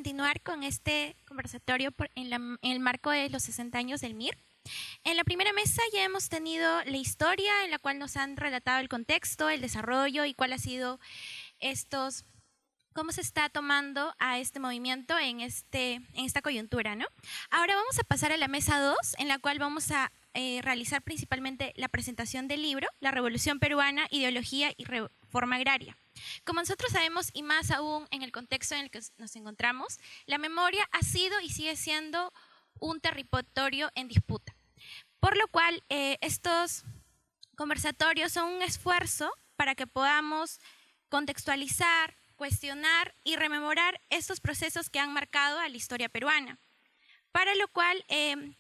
continuar con este conversatorio en el marco de los 60 años del MIR. En la primera mesa ya hemos tenido la historia en la cual nos han relatado el contexto, el desarrollo y cuál ha sido cómo se está tomando a este movimiento en esta coyuntura, ¿no? Ahora vamos a pasar a la mesa 2, en la cual vamos a realizar principalmente la presentación del libro, La Revolución Peruana, Ideología y Reforma Agraria. Como nosotros sabemos, y más aún en el contexto en el que nos encontramos, la memoria ha sido y sigue siendo un territorio en disputa. Por lo cual, estos conversatorios son un esfuerzo para que podamos contextualizar, cuestionar y rememorar estos procesos que han marcado a la historia peruana. Para lo cual, en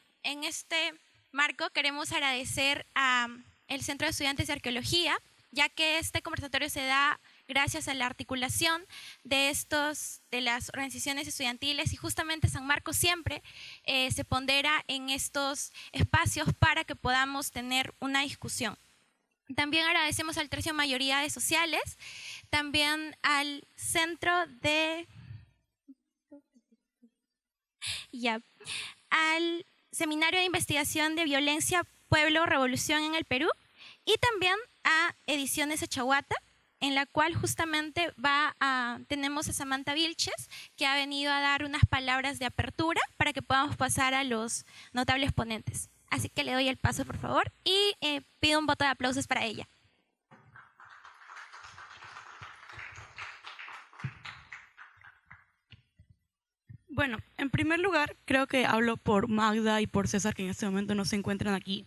este marco queremos agradecer al Centro de Estudiantes de Arqueología, ya que este conversatorio se da gracias a la articulación de las organizaciones estudiantiles, y justamente San Marcos siempre se pondera en estos espacios para que podamos tener una discusión. También agradecemos al Tercio Mayorías Sociales, también al Centro de... al Seminario de Investigación de Violencia, Pueblo, Revolución en el Perú, y también a Ediciones Achahuata, en la cual justamente tenemos a Samantha Vilches, que ha venido a dar unas palabras de apertura para que podamos pasar a los notables ponentes. Así que le doy el paso, por favor, y pido un voto de aplausos para ella. Bueno, en primer lugar, creo que hablo por Magda y por César, que en este momento no se encuentran aquí,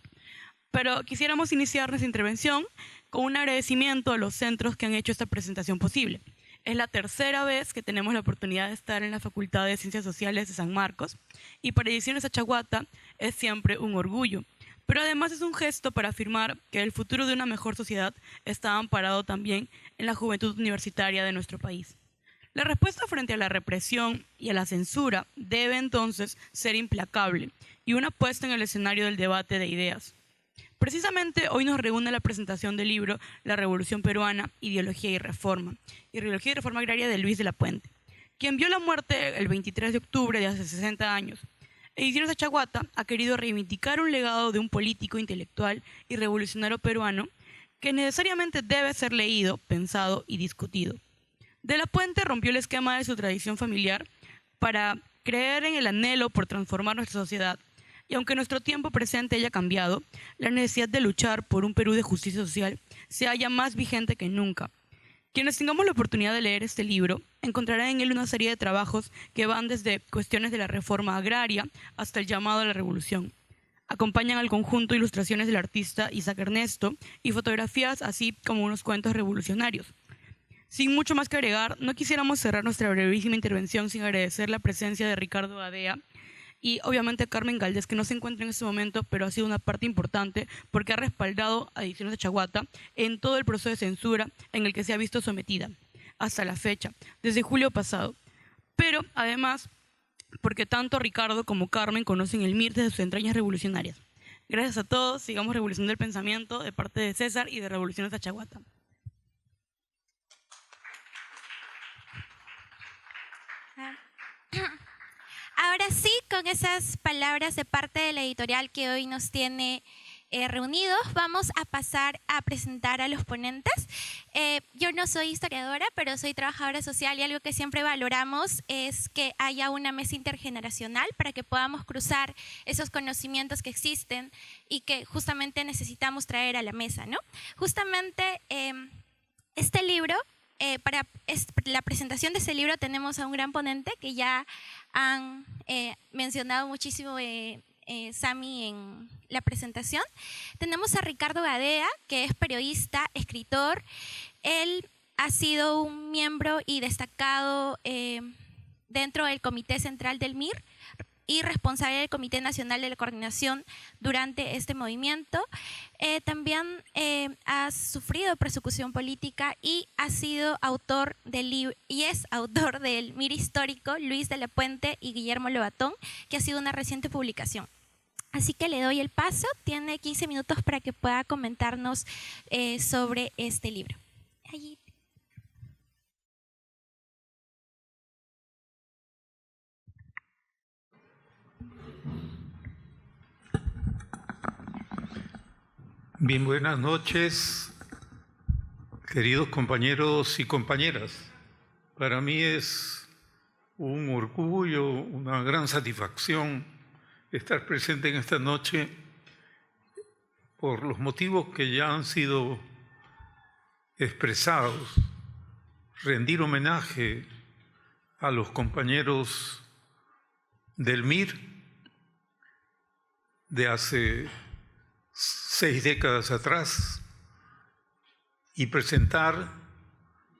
pero quisiéramos iniciar nuestra intervención con un agradecimiento a los centros que han hecho esta presentación posible. Es la tercera vez que tenemos la oportunidad de estar en la Facultad de Ciencias Sociales de San Marcos, y para Ediciones Achahuata es siempre un orgullo. Pero además es un gesto para afirmar que el futuro de una mejor sociedad está amparado también en la juventud universitaria de nuestro país. La respuesta frente a la represión y a la censura debe entonces ser implacable y una puesta en el escenario del debate de ideas. Precisamente hoy nos reúne la presentación del libro La Revolución Peruana, Ideología y Reforma Agraria de Luis de la Puente, quien vio la muerte el 23 de octubre de hace 60 años. Ediciones Achahuata ha querido reivindicar un legado de un político, intelectual y revolucionario peruano que necesariamente debe ser leído, pensado y discutido. De la Puente rompió el esquema de su tradición familiar para creer en el anhelo por transformar nuestra sociedad. Y aunque nuestro tiempo presente haya cambiado, la necesidad de luchar por un Perú de justicia social se halla más vigente que nunca. Quienes tengamos la oportunidad de leer este libro, encontrarán en él una serie de trabajos que van desde cuestiones de la reforma agraria hasta el llamado a la revolución. Acompañan al conjunto ilustraciones del artista Isaac Ernesto y fotografías, así como unos cuentos revolucionarios. Sin mucho más que agregar, no quisiéramos cerrar nuestra brevísima intervención sin agradecer la presencia de Ricardo Gadea y obviamente a Carmen Galdés, que no se encuentra en este momento, pero ha sido una parte importante porque ha respaldado a Ediciones Achahuata en todo el proceso de censura en el que se ha visto sometida hasta la fecha, desde julio pasado. Pero además, porque tanto Ricardo como Carmen conocen el MIR desde sus entrañas revolucionarias. Gracias a todos, sigamos revolucionando el pensamiento de parte de César y de Revoluciones Achahuata. Ahora sí, con esas palabras de parte de la editorial que hoy nos tiene reunidos, vamos a pasar a presentar a los ponentes. Yo no soy historiadora, pero soy trabajadora social, y algo que siempre valoramos es que haya una mesa intergeneracional para que podamos cruzar esos conocimientos que existen y que justamente necesitamos traer a la mesa, ¿no? Justamente este libro, para la presentación de este libro tenemos a un gran ponente que ya han mencionado muchísimo Sami en la presentación. Tenemos a Ricardo Gadea, que es periodista, escritor. Él ha sido un miembro y destacado dentro del Comité Central del MIR y responsable del Comité Nacional de la Coordinación durante este movimiento. También ha sufrido persecución política y ha sido autor del libro y es autor del MIR histórico Luis de la Puente y Guillermo Lobatón, que ha sido una reciente publicación. Así que le doy el paso, tiene 15 minutos para que pueda comentarnos sobre este libro. Allí. Bien, buenas noches, queridos compañeros y compañeras. Para mí es un orgullo, una gran satisfacción estar presente en esta noche por los motivos que ya han sido expresados. Rendir homenaje a los compañeros del MIR de hace 6 décadas atrás y presentar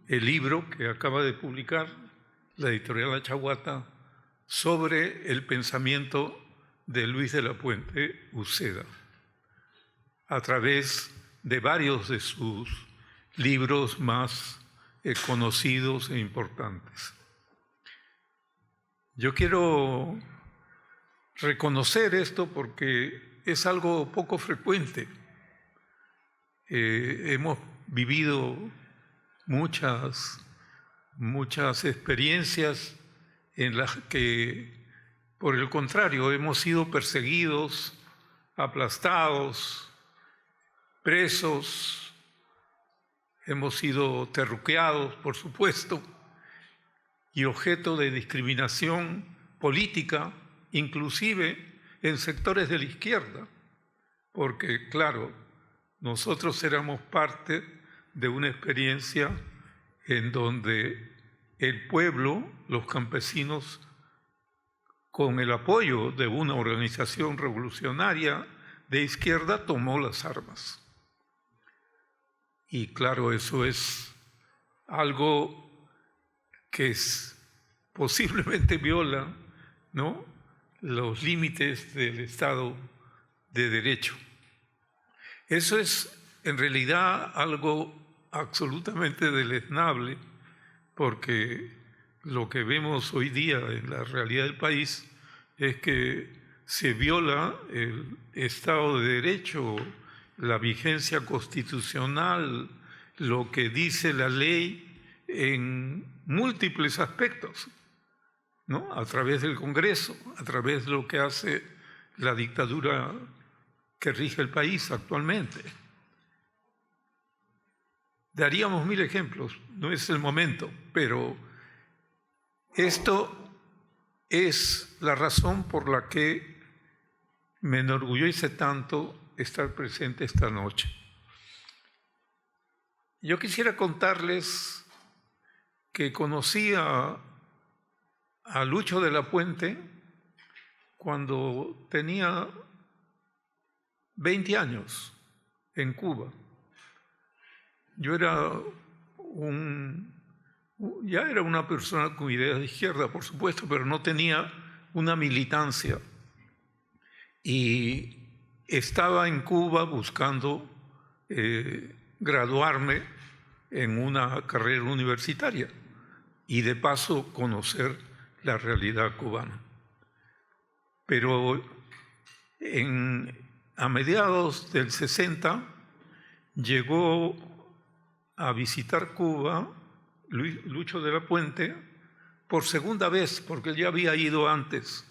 el libro que acaba de publicar la editorial Achahuata sobre el pensamiento de Luis de la Puente Uceda, a través de varios de sus libros más conocidos e importantes. Yo quiero reconocer esto porque es algo poco frecuente. Hemos vivido muchas experiencias en las que, por el contrario, hemos sido perseguidos, aplastados, presos, hemos sido terruqueados, por supuesto, y objeto de discriminación política, inclusive en sectores de la izquierda, porque, claro, nosotros éramos parte de una experiencia en donde el pueblo, los campesinos, con el apoyo de una organización revolucionaria de izquierda, tomó las armas. Y claro, eso es algo que posiblemente viola, ¿no?, los límites del Estado de Derecho. Eso es en realidad algo absolutamente deleznable, porque lo que vemos hoy día en la realidad del país es que se viola el Estado de Derecho, la vigencia constitucional, lo que dice la ley en múltiples aspectos, ¿no?, a través del Congreso, a través de lo que hace la dictadura que rige el país actualmente. Daríamos 1000 ejemplos, no es el momento, pero esto es la razón por la que me enorgullece tanto estar presente esta noche. Yo quisiera contarles que conocí a Lucho de la Puente cuando tenía 20 años en Cuba. Yo ya era una persona con ideas de izquierda, por supuesto, pero no tenía una militancia. Y estaba en Cuba buscando graduarme en una carrera universitaria y de paso conocer la realidad cubana. Pero a mediados del 60 llegó a visitar Cuba Lucho de la Puente por segunda vez, porque él ya había ido antes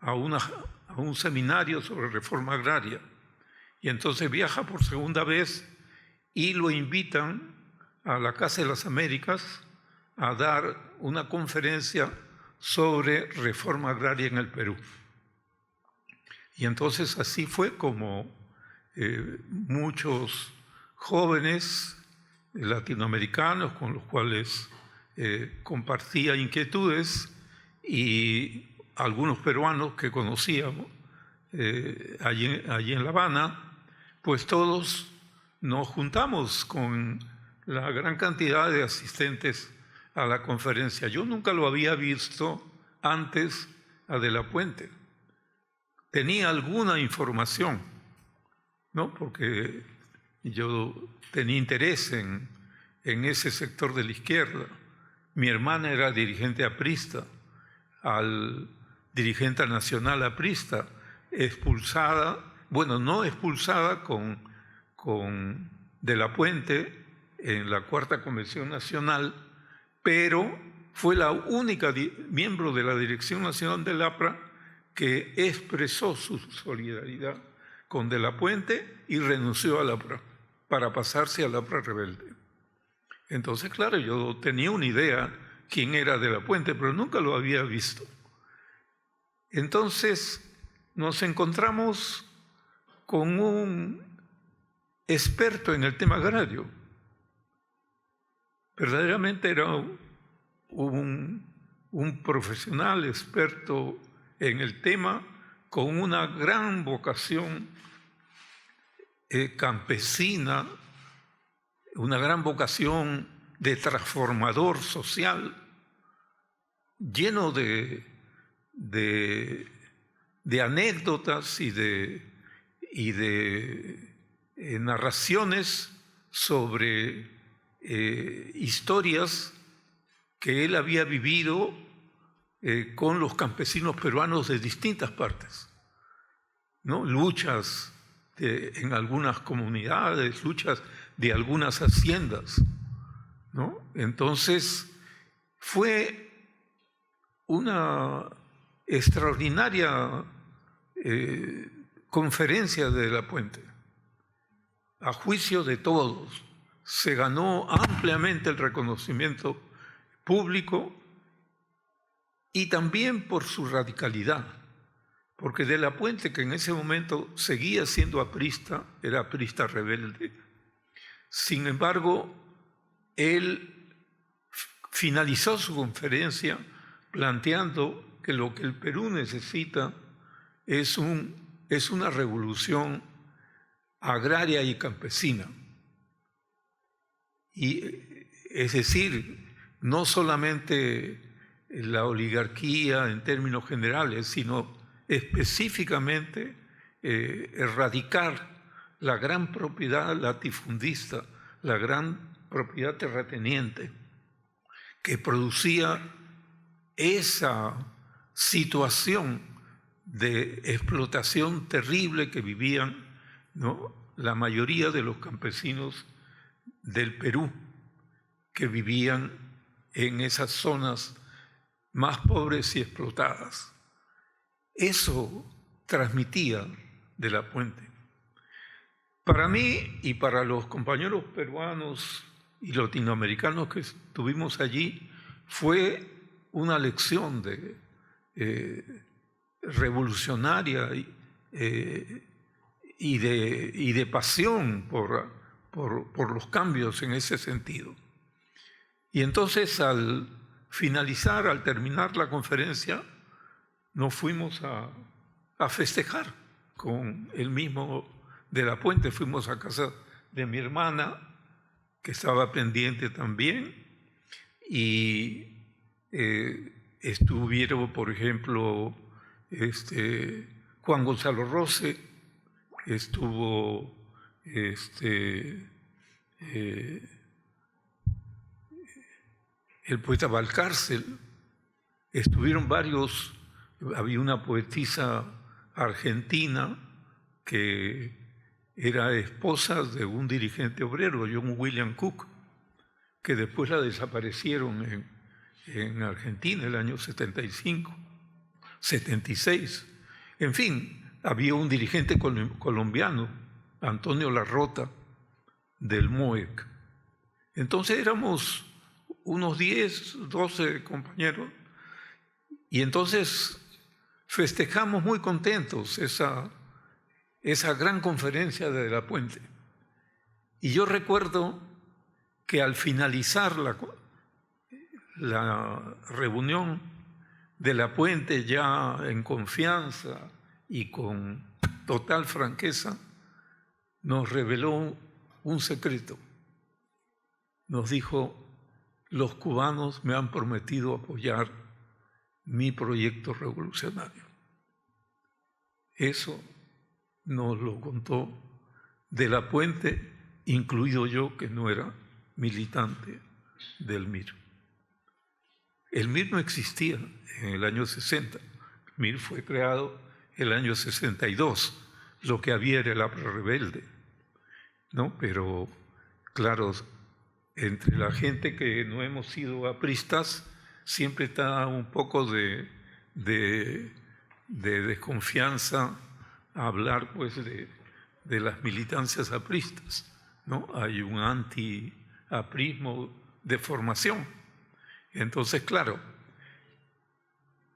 a un seminario sobre reforma agraria. Y entonces viaja por segunda vez y lo invitan a la Casa de las Américas a dar una conferencia sobre reforma agraria en el Perú. Y entonces así fue como muchos jóvenes latinoamericanos con los cuales compartía inquietudes y algunos peruanos que conocíamos allí en La Habana, pues todos nos juntamos con la gran cantidad de asistentes a la conferencia. Yo nunca lo había visto antes a De la Puente. Tenía alguna información, ¿no?, porque yo tenía interés en ese sector de la izquierda. Mi hermana era dirigente aprista, al dirigente nacional aprista, expulsada, bueno, no expulsada con De la Puente en la Cuarta Convención Nacional, pero fue la única miembro de la Dirección Nacional del APRA que expresó su solidaridad con De la Puente y renunció al APRA para pasarse al APRA rebelde. Entonces, claro, yo tenía una idea quién era De la Puente, pero nunca lo había visto. Entonces nos encontramos con un experto en el tema agrario. Verdaderamente era un profesional experto en el tema, con una gran vocación campesina, una gran vocación de transformador social, lleno de anécdotas y de narraciones sobre historias que él había vivido con los campesinos peruanos de distintas partes, ¿no? Luchas en algunas comunidades, luchas de algunas haciendas, ¿no? Entonces fue una extraordinaria conferencia de La Puente. A juicio de todos, se ganó ampliamente el reconocimiento público y también por su radicalidad, porque De la Puente, que en ese momento seguía siendo aprista, era aprista rebelde. Sin embargo, él finalizó su conferencia planteando que lo que el Perú necesita es una revolución agraria y campesina. Y es decir, no solamente la oligarquía en términos generales, sino específicamente erradicar la gran propiedad latifundista, la gran propiedad terrateniente que producía esa situación de explotación terrible que vivían, ¿no?, la mayoría de los campesinos del Perú, que vivían en esas zonas más pobres y explotadas. Eso transmitía De la Puente. Para mí y para los compañeros peruanos y latinoamericanos que estuvimos allí, fue una lección revolucionaria y de pasión por los cambios en ese sentido. Y entonces al terminar la conferencia, nos fuimos a festejar con el mismo De la Puente. Fuimos a casa de mi hermana, que estaba pendiente también, y estuvieron, por ejemplo, Juan Gonzalo Rose, estuvo el poeta Valcárcel, estuvieron varios. Había una poetisa argentina que era esposa de un dirigente obrero, John William Cook, que después la desaparecieron en Argentina el año 75, 76. En fin, había un dirigente colombiano, Antonio Larrota, del MOEC. Entonces éramos unos 10, 12 compañeros, y entonces festejamos muy contentos esa gran conferencia de la Puente. Y yo recuerdo que al finalizar la reunión de la Puente, ya en confianza y con total franqueza, nos reveló un secreto. Nos dijo: los cubanos me han prometido apoyar mi proyecto revolucionario. Eso nos lo contó De la Puente, incluido yo, que no era militante del MIR. El MIR no existía en el año 60. El MIR fue creado en el año 62. Lo que había era el APRA rebelde, ¿no? Pero, claro, entre la gente que no hemos sido apristas, siempre está un poco de desconfianza a hablar pues de las militancias apristas, ¿no? Hay un anti-aprismo de formación. Entonces, claro,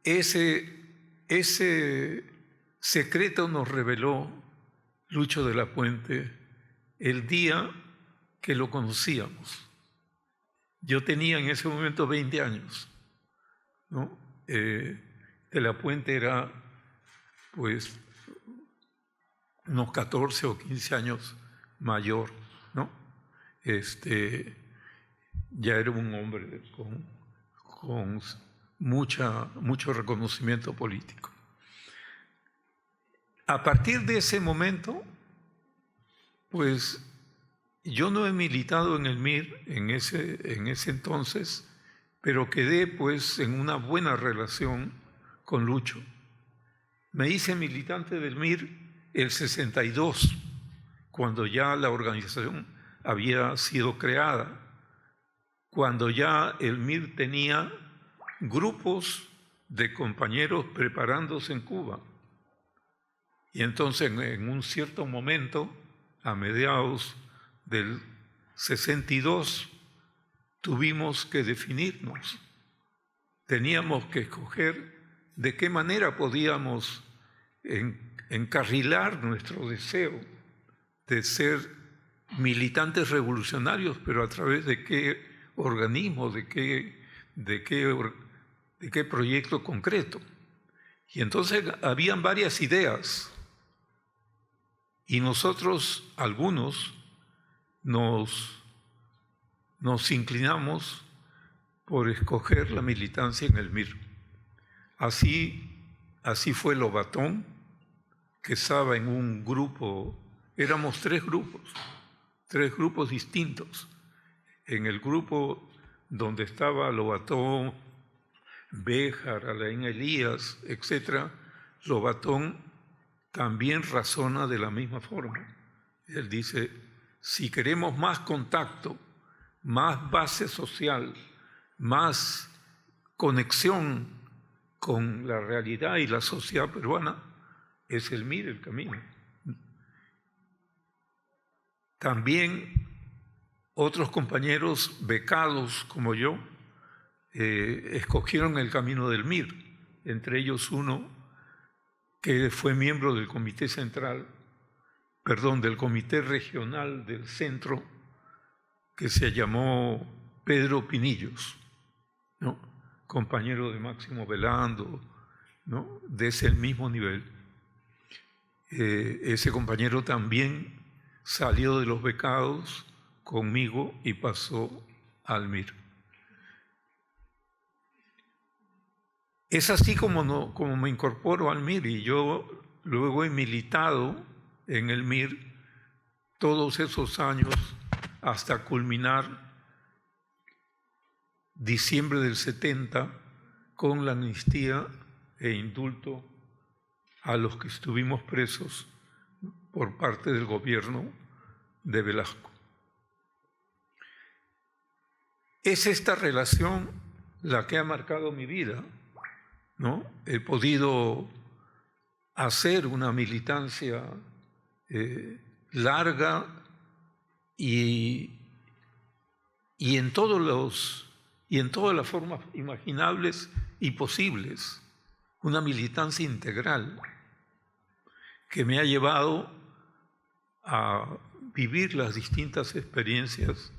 ese secreto nos reveló Lucho de la Puente el día que lo conocíamos. Yo tenía en ese momento 20 años, ¿no? De la Puente era pues unos 14 o 15 años mayor, ¿no? Ya era un hombre con mucho reconocimiento político. A partir de ese momento, pues yo no he militado en el MIR en ese entonces, pero quedé pues en una buena relación con Lucho. Me hice militante del MIR el 62, cuando ya la organización había sido creada, cuando ya el MIR tenía grupos de compañeros preparándose en Cuba. Y entonces en un cierto momento, a mediados del 62, tuvimos que definirnos. Teníamos que escoger de qué manera podíamos encarrilar nuestro deseo de ser militantes revolucionarios, pero a través de qué organismo, de qué proyecto concreto. Y entonces habían varias ideas y nosotros, algunos, nos inclinamos por escoger la militancia en el MIR. Así fue Lobatón, que estaba en un grupo, éramos tres grupos distintos. En el grupo donde estaba Lobatón, Béjar, Alain Elías, etc., Lobatón también razona de la misma forma. Él dice, si queremos más contacto, más base social, más conexión con la realidad y la sociedad peruana, es el MIR el camino. También otros compañeros becados como yo escogieron el camino del MIR, entre ellos uno que fue miembro del Comité Regional del Centro, que se llamó Pedro Pinillos, ¿no? Compañero de Máximo Velando, ¿no? De ese mismo nivel. Ese compañero también salió de los becados conmigo y pasó al MIR. Es así como me incorporo al MIR, y yo luego he militado en el MIR todos esos años hasta culminar diciembre del 70 con la amnistía e indulto a los que estuvimos presos por parte del gobierno de Velasco. Es esta relación la que ha marcado mi vida, ¿no? He podido hacer una militancia larga y en todas las formas imaginables y posibles, una militancia integral que me ha llevado a vivir las distintas experiencias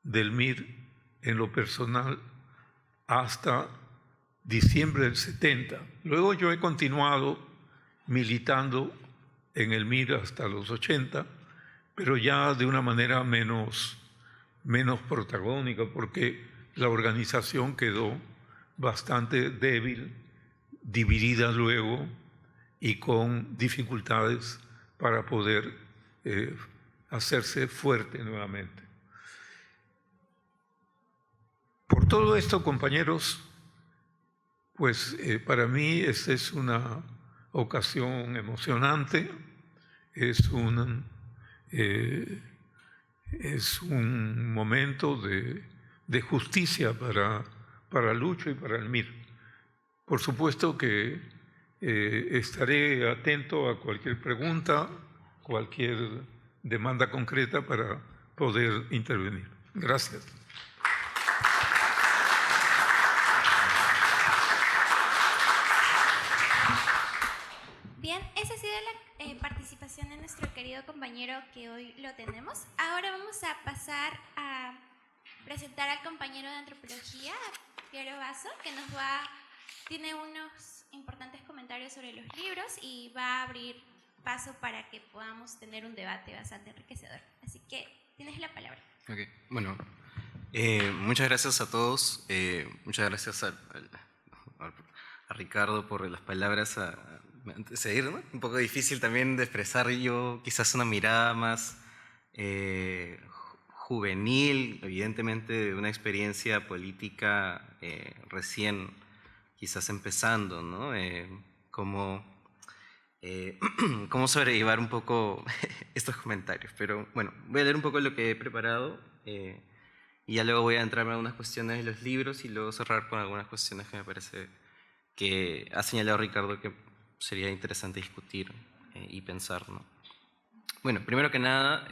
del MIR en lo personal hasta diciembre del 70. Luego yo he continuado militando en el MIR hasta los 80, pero ya de una manera menos protagónica, porque la organización quedó bastante débil, dividida luego y con dificultades para poder hacerse fuerte nuevamente. Por todo esto, compañeros, pues para mí esta es una ocasión emocionante, es un momento de justicia para Lucho y para el MIR. Por supuesto que Estaré atento a cualquier pregunta, cualquier demanda concreta para poder intervenir. Gracias. Bien, esa ha sido la participación de nuestro querido compañero que hoy lo tenemos. Ahora vamos a pasar a presentar al compañero de antropología, Piero Basso, que tiene unos importantes comentarios sobre los libros y va a abrir paso para que podamos tener un debate bastante enriquecedor. Así que tienes la palabra. Ok, bueno, muchas gracias a todos, muchas gracias a Ricardo por las palabras antes de ir, ¿no? Un poco difícil también de expresar yo quizás una mirada más juvenil, evidentemente de una experiencia política recién quizás empezando, ¿no? Cómo sobrellevar un poco estos comentarios. Pero bueno, voy a leer un poco lo que he preparado y ya luego voy a entrar en algunas cuestiones de los libros y luego cerrar con algunas cuestiones que me parece que ha señalado Ricardo que sería interesante discutir y pensar, ¿no? Bueno, primero que nada,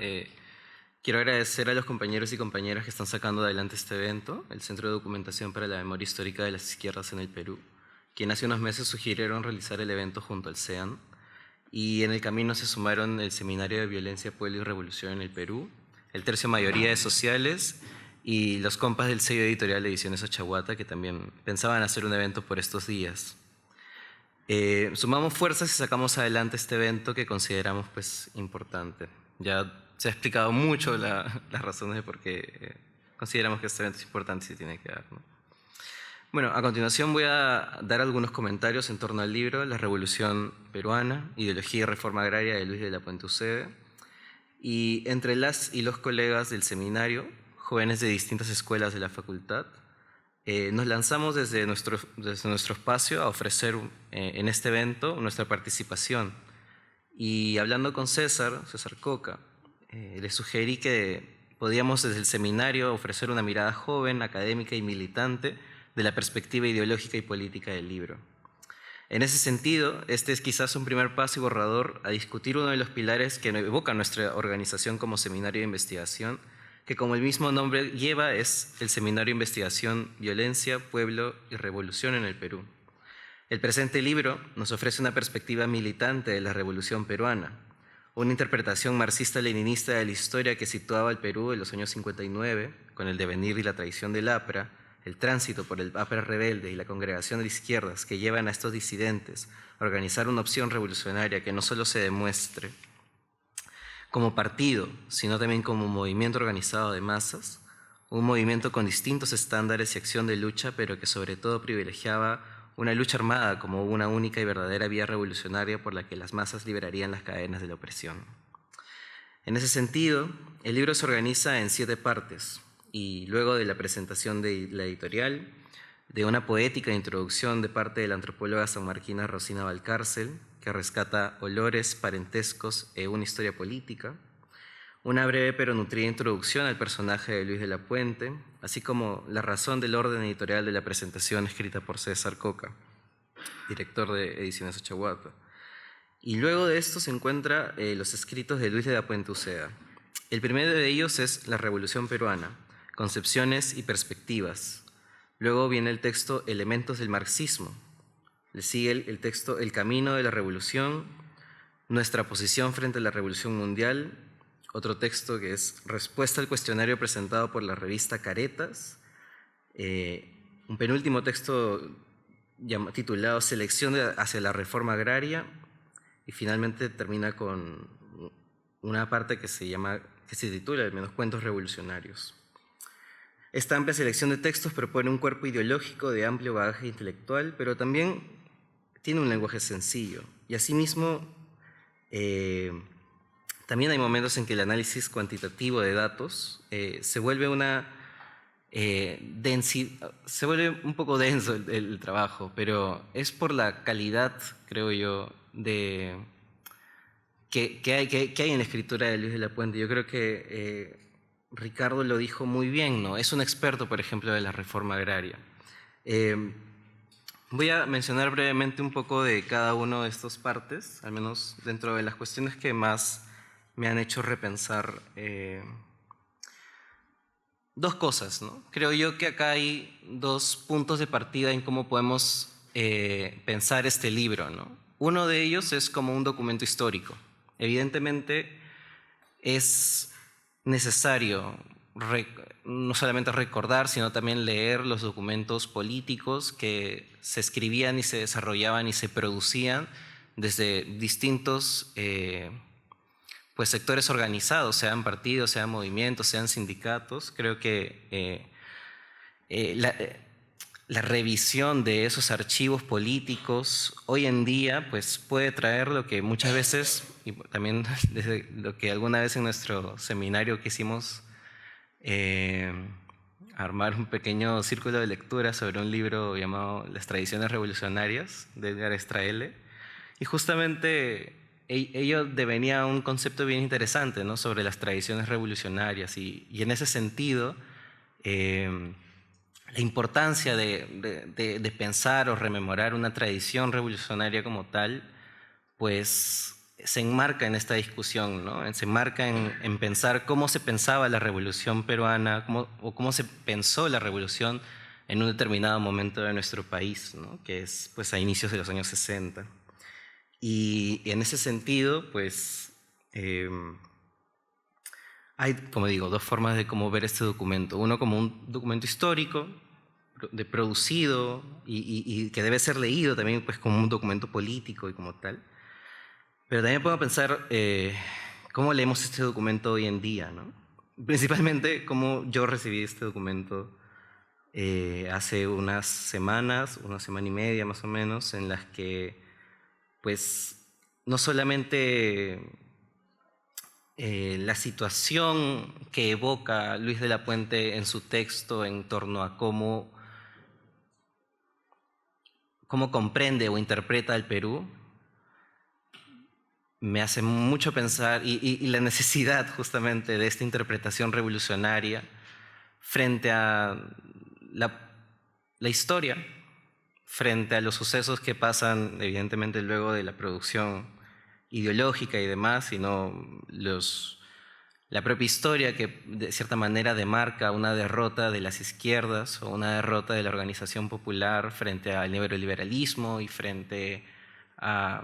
quiero agradecer a los compañeros y compañeras que están sacando adelante este evento, el Centro de Documentación para la Memoria Histórica de las Izquierdas en el Perú, quien hace unos meses sugirieron realizar el evento junto al CEAN, y en el camino se sumaron el Seminario de Violencia, Pueblo y Revolución en el Perú, el Tercio Mayoría de Sociales y los compas del sello editorial de Ediciones Achahuata, que también pensaban hacer un evento por estos días. Sumamos fuerzas y sacamos adelante este evento que consideramos pues importante. Ya se ha explicado mucho las razones de por qué consideramos que este evento es importante y se tiene que dar, ¿no? Bueno, a continuación voy a dar algunos comentarios en torno al libro La Revolución Peruana, Ideología y Reforma Agraria de Luis de la Puente Ucede. Y entre las y los colegas del seminario, jóvenes de distintas escuelas de la facultad, nos lanzamos desde nuestro espacio a ofrecer en este evento nuestra participación. Y hablando con César Coca, le sugerí que podíamos desde el seminario ofrecer una mirada joven, académica y militante de la perspectiva ideológica y política del libro. En ese sentido, este es quizás un primer paso y borrador a discutir uno de los pilares que evoca nuestra organización como seminario de investigación, que como el mismo nombre lleva es el Seminario de Investigación, Violencia, Pueblo y Revolución en el Perú. El presente libro nos ofrece una perspectiva militante de la Revolución peruana, una interpretación marxista-leninista de la historia que situaba al Perú en los años 59, con el devenir y la traición del APRA, el tránsito por el APRA rebelde y la congregación de izquierdas que llevan a estos disidentes a organizar una opción revolucionaria que no solo se demuestre como partido, sino también como movimiento organizado de masas, un movimiento con distintos estándares y acción de lucha, pero que sobre todo privilegiaba una lucha armada como una única y verdadera vía revolucionaria por la que las masas liberarían las cadenas de la opresión. En ese sentido, el libro se organiza en 7 partes, y luego de la presentación de la editorial, de una poética introducción de parte de la antropóloga sanmarquina Rosina Valcárcel, que rescata olores, parentescos e una historia política, una breve pero nutrida introducción al personaje de Luis de la Puente, así como la razón del orden editorial de la presentación escrita por César Coca, director de Ediciones Achahuata. Y luego de esto se encuentran los escritos de Luis de la Puente Uceda. El primero de ellos es La Revolución Peruana, Concepciones y Perspectivas. Luego viene el texto Elementos del Marxismo. Le sigue el texto El Camino de la Revolución, Nuestra posición frente a la Revolución Mundial. Otro texto que es Respuesta al cuestionario presentado por la revista Caretas. Un penúltimo texto titulado Selección hacia la Reforma Agraria. Y finalmente termina con una parte que se titula al menos Cuentos Revolucionarios. Esta amplia selección de textos propone un cuerpo ideológico de amplio bagaje intelectual, pero también tiene un lenguaje sencillo. Y asimismo, también hay momentos en que el análisis cuantitativo de datos se vuelve se vuelve un poco denso el trabajo, pero es por la calidad, creo yo, que hay en la escritura de Luis de la Puente. Yo creo que Ricardo lo dijo muy bien, ¿no? Es un experto, por ejemplo, de la reforma agraria. Voy a mencionar brevemente un poco de cada uno de estas partes, al menos dentro de las cuestiones que más me han hecho repensar dos cosas, ¿no? Creo yo que acá hay dos puntos de partida en cómo podemos pensar este libro, ¿no? Uno de ellos es como un documento histórico. Evidentemente es necesario no solamente recordar, sino también leer los documentos políticos que se escribían y se desarrollaban y se producían desde distintos pues sectores organizados, sean partidos, sean movimientos, sean sindicatos. Creo que la revisión de esos archivos políticos hoy en día pues puede traer lo que muchas veces, y también desde lo que alguna vez en nuestro seminario quisimos armar un pequeño círculo de lectura sobre un libro llamado Las tradiciones revolucionarias de Edgar Straehle, y justamente ello devenía un concepto bien interesante, ¿no?, sobre las tradiciones revolucionarias, y en ese sentido la importancia de pensar o rememorar una tradición revolucionaria como tal, pues se enmarca en esta discusión, ¿no? Se enmarca en pensar cómo se pensaba la revolución peruana, cómo se pensó la revolución en un determinado momento de nuestro país, ¿no?, que es pues a inicios de los años 60. Y en ese sentido, pues hay, como digo, dos formas de cómo ver este documento. Uno como un documento histórico, producido y que debe ser leído también pues como un documento político y como tal. Pero también puedo pensar cómo leemos este documento hoy en día, ¿no? Principalmente cómo yo recibí este documento hace unas semanas, una semana y media más o menos, en las que pues no solamente la situación que evoca Luis de la Puente en su texto en torno a cómo comprende o interpreta el Perú, me hace mucho pensar, y la necesidad justamente de esta interpretación revolucionaria frente a la historia, frente a los sucesos que pasan evidentemente luego de la producción ideológica y demás, sino la propia historia que de cierta manera demarca una derrota de las izquierdas o una derrota de la organización popular frente al neoliberalismo y frente a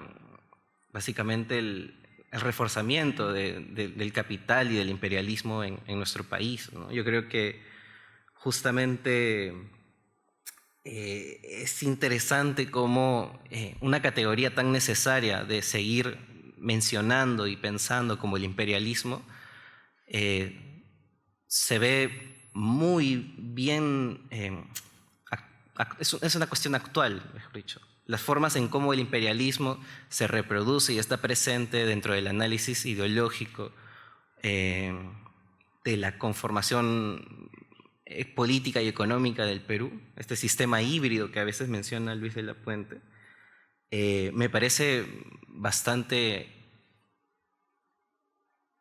básicamente el reforzamiento del capital y del imperialismo en nuestro país, ¿no? Yo creo que justamente es interesante cómo una categoría tan necesaria de seguir mencionando y pensando como el imperialismo se ve muy bien, es una cuestión actual, mejor dicho. Las formas en cómo el imperialismo se reproduce y está presente dentro del análisis ideológico de la conformación política y económica del Perú, este sistema híbrido que a veces menciona Luis de la Puente, me parece bastante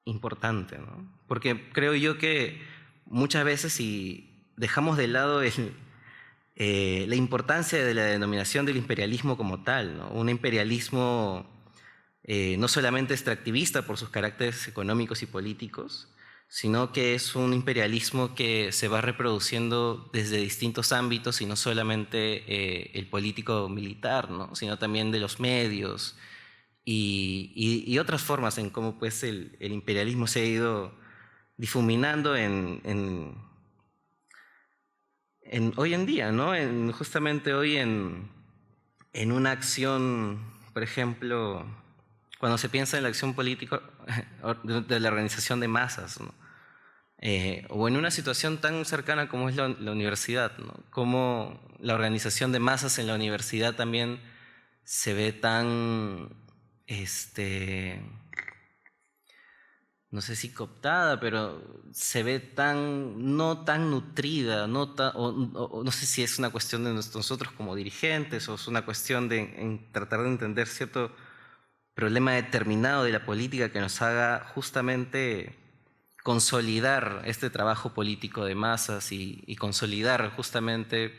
importante, ¿no? Porque creo yo que muchas veces si dejamos de lado la importancia de la denominación del imperialismo como tal, ¿no? Un imperialismo no solamente extractivista por sus caracteres económicos y políticos, sino que es un imperialismo que se va reproduciendo desde distintos ámbitos y no solamente el político militar, ¿no?, sino también de los medios y otras formas en cómo pues, el imperialismo se ha ido difuminando hoy en día, ¿no? Justamente hoy en una acción, por ejemplo, cuando se piensa en la acción política de la organización de masas, ¿no? O en una situación tan cercana como es la universidad, ¿no? Cómo la organización de masas en la universidad también se ve tan, no sé si cooptada, pero se ve no tan nutrida, o no sé si es una cuestión de nosotros como dirigentes o es una cuestión de tratar de entender cierto problema determinado de la política que nos haga justamente consolidar este trabajo político de masas y consolidar justamente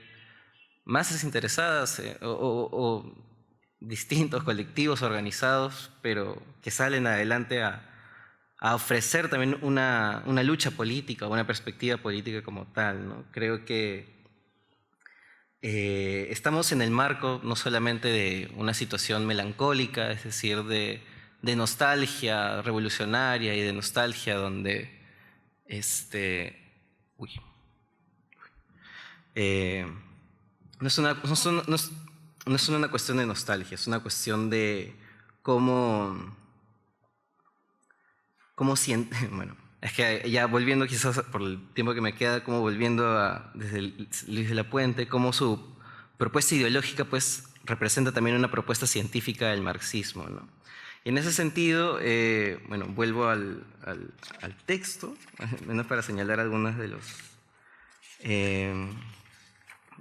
masas interesadas o distintos colectivos organizados, pero que salen adelante a ofrecer también una lucha política, una perspectiva política como tal, ¿no? Creo que estamos en el marco no solamente de una situación melancólica, es decir, de nostalgia revolucionaria y de nostalgia donde no es solo una cuestión de nostalgia, es una cuestión de cómo siente, bueno, es que ya volviendo quizás por el tiempo que me queda, como volviendo desde Luis de la Puente, cómo su propuesta ideológica pues representa también una propuesta científica del marxismo, ¿no? Y en ese sentido, bueno, vuelvo al texto, menos para señalar algunos de los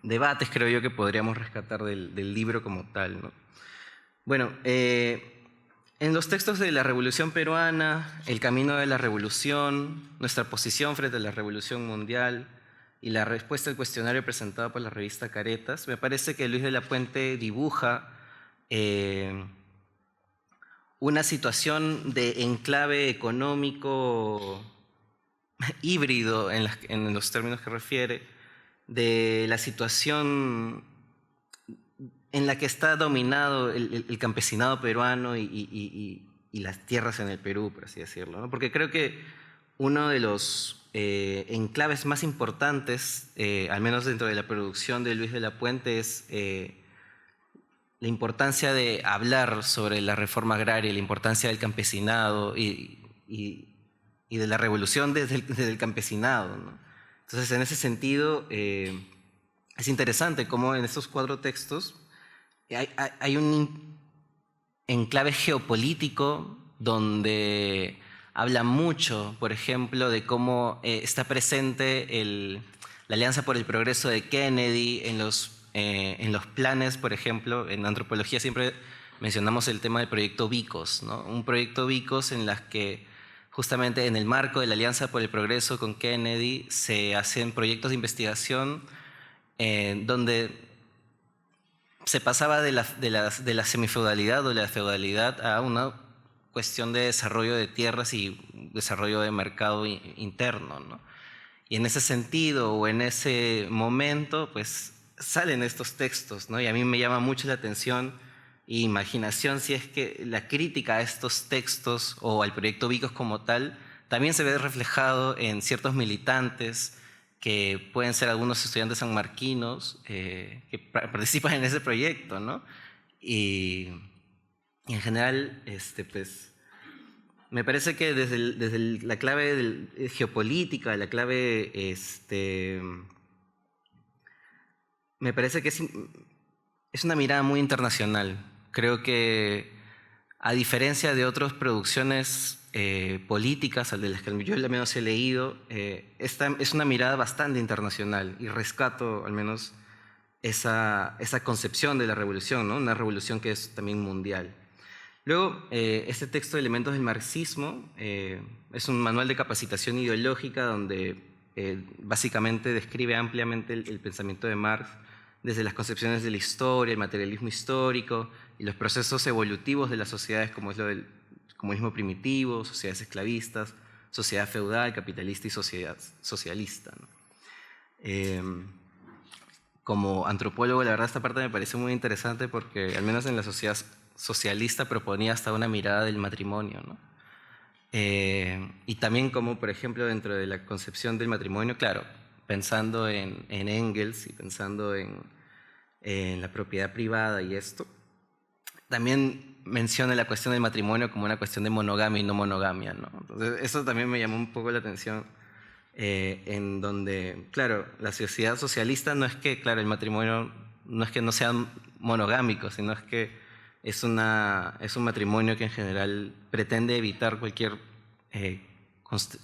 debates, creo yo, que podríamos rescatar del libro como tal, ¿no? Bueno, en los textos de la Revolución Peruana, el camino de la revolución, nuestra posición frente a la Revolución Mundial y la respuesta al cuestionario presentado por la revista Caretas, me parece que Luis de la Puente dibuja una situación de enclave económico híbrido en los términos que refiere, de la situación en la que está dominado el campesinado peruano y las tierras en el Perú, por así decirlo, ¿no? Porque creo que uno de los enclaves más importantes, al menos dentro de la producción de Luis de la Puente, es la importancia de hablar sobre la reforma agraria, la importancia del campesinado y de la revolución desde el campesinado, ¿no? Entonces, en ese sentido, es interesante cómo en estos 4 textos hay un enclave geopolítico donde habla mucho, por ejemplo, de cómo está presente la Alianza por el Progreso de Kennedy en los planes, por ejemplo, en antropología siempre mencionamos el tema del proyecto Vicos, ¿no? Un proyecto Vicos en las que justamente en el marco de la Alianza por el Progreso con Kennedy se hacen proyectos de investigación donde se pasaba de la semifeudalidad o de la feudalidad a una cuestión de desarrollo de tierras y desarrollo de mercado interno, ¿no? Y en ese sentido o en ese momento, pues salen estos textos, ¿no? Y a mí me llama mucho la atención e imaginación si es que la crítica a estos textos o al proyecto Vicos como tal también se ve reflejado en ciertos militantes que pueden ser algunos estudiantes sanmarquinos que participan en ese proyecto, ¿no? Y en general, pues, me parece que desde la clave geopolítica, la clave, me parece que es una mirada muy internacional. Creo que, a diferencia de otras producciones políticas, de las que yo al menos he leído, esta es una mirada bastante internacional y rescato al menos esa concepción de la revolución, ¿no? Una revolución que es también mundial. Luego, este texto de Elementos del Marxismo es un manual de capacitación ideológica donde básicamente describe ampliamente el pensamiento de Marx desde las concepciones de la historia, el materialismo histórico y los procesos evolutivos de las sociedades, como es lo del comunismo primitivo, sociedades esclavistas, sociedad feudal, capitalista y sociedad socialista, ¿no? Como antropólogo, la verdad, esta parte me parece muy interesante porque, al menos en la sociedad socialista, proponía hasta una mirada del matrimonio, ¿no? Y también como, por ejemplo, dentro de la concepción del matrimonio, claro, pensando en Engels y pensando en la propiedad privada y esto, también menciona la cuestión del matrimonio como una cuestión de monogamia y no monogamia, ¿no? Entonces, eso también me llamó un poco la atención, en donde, claro, la sociedad socialista no es que, claro, el matrimonio no es que no sea monogámico, sino es que es un matrimonio que en general pretende evitar cualquier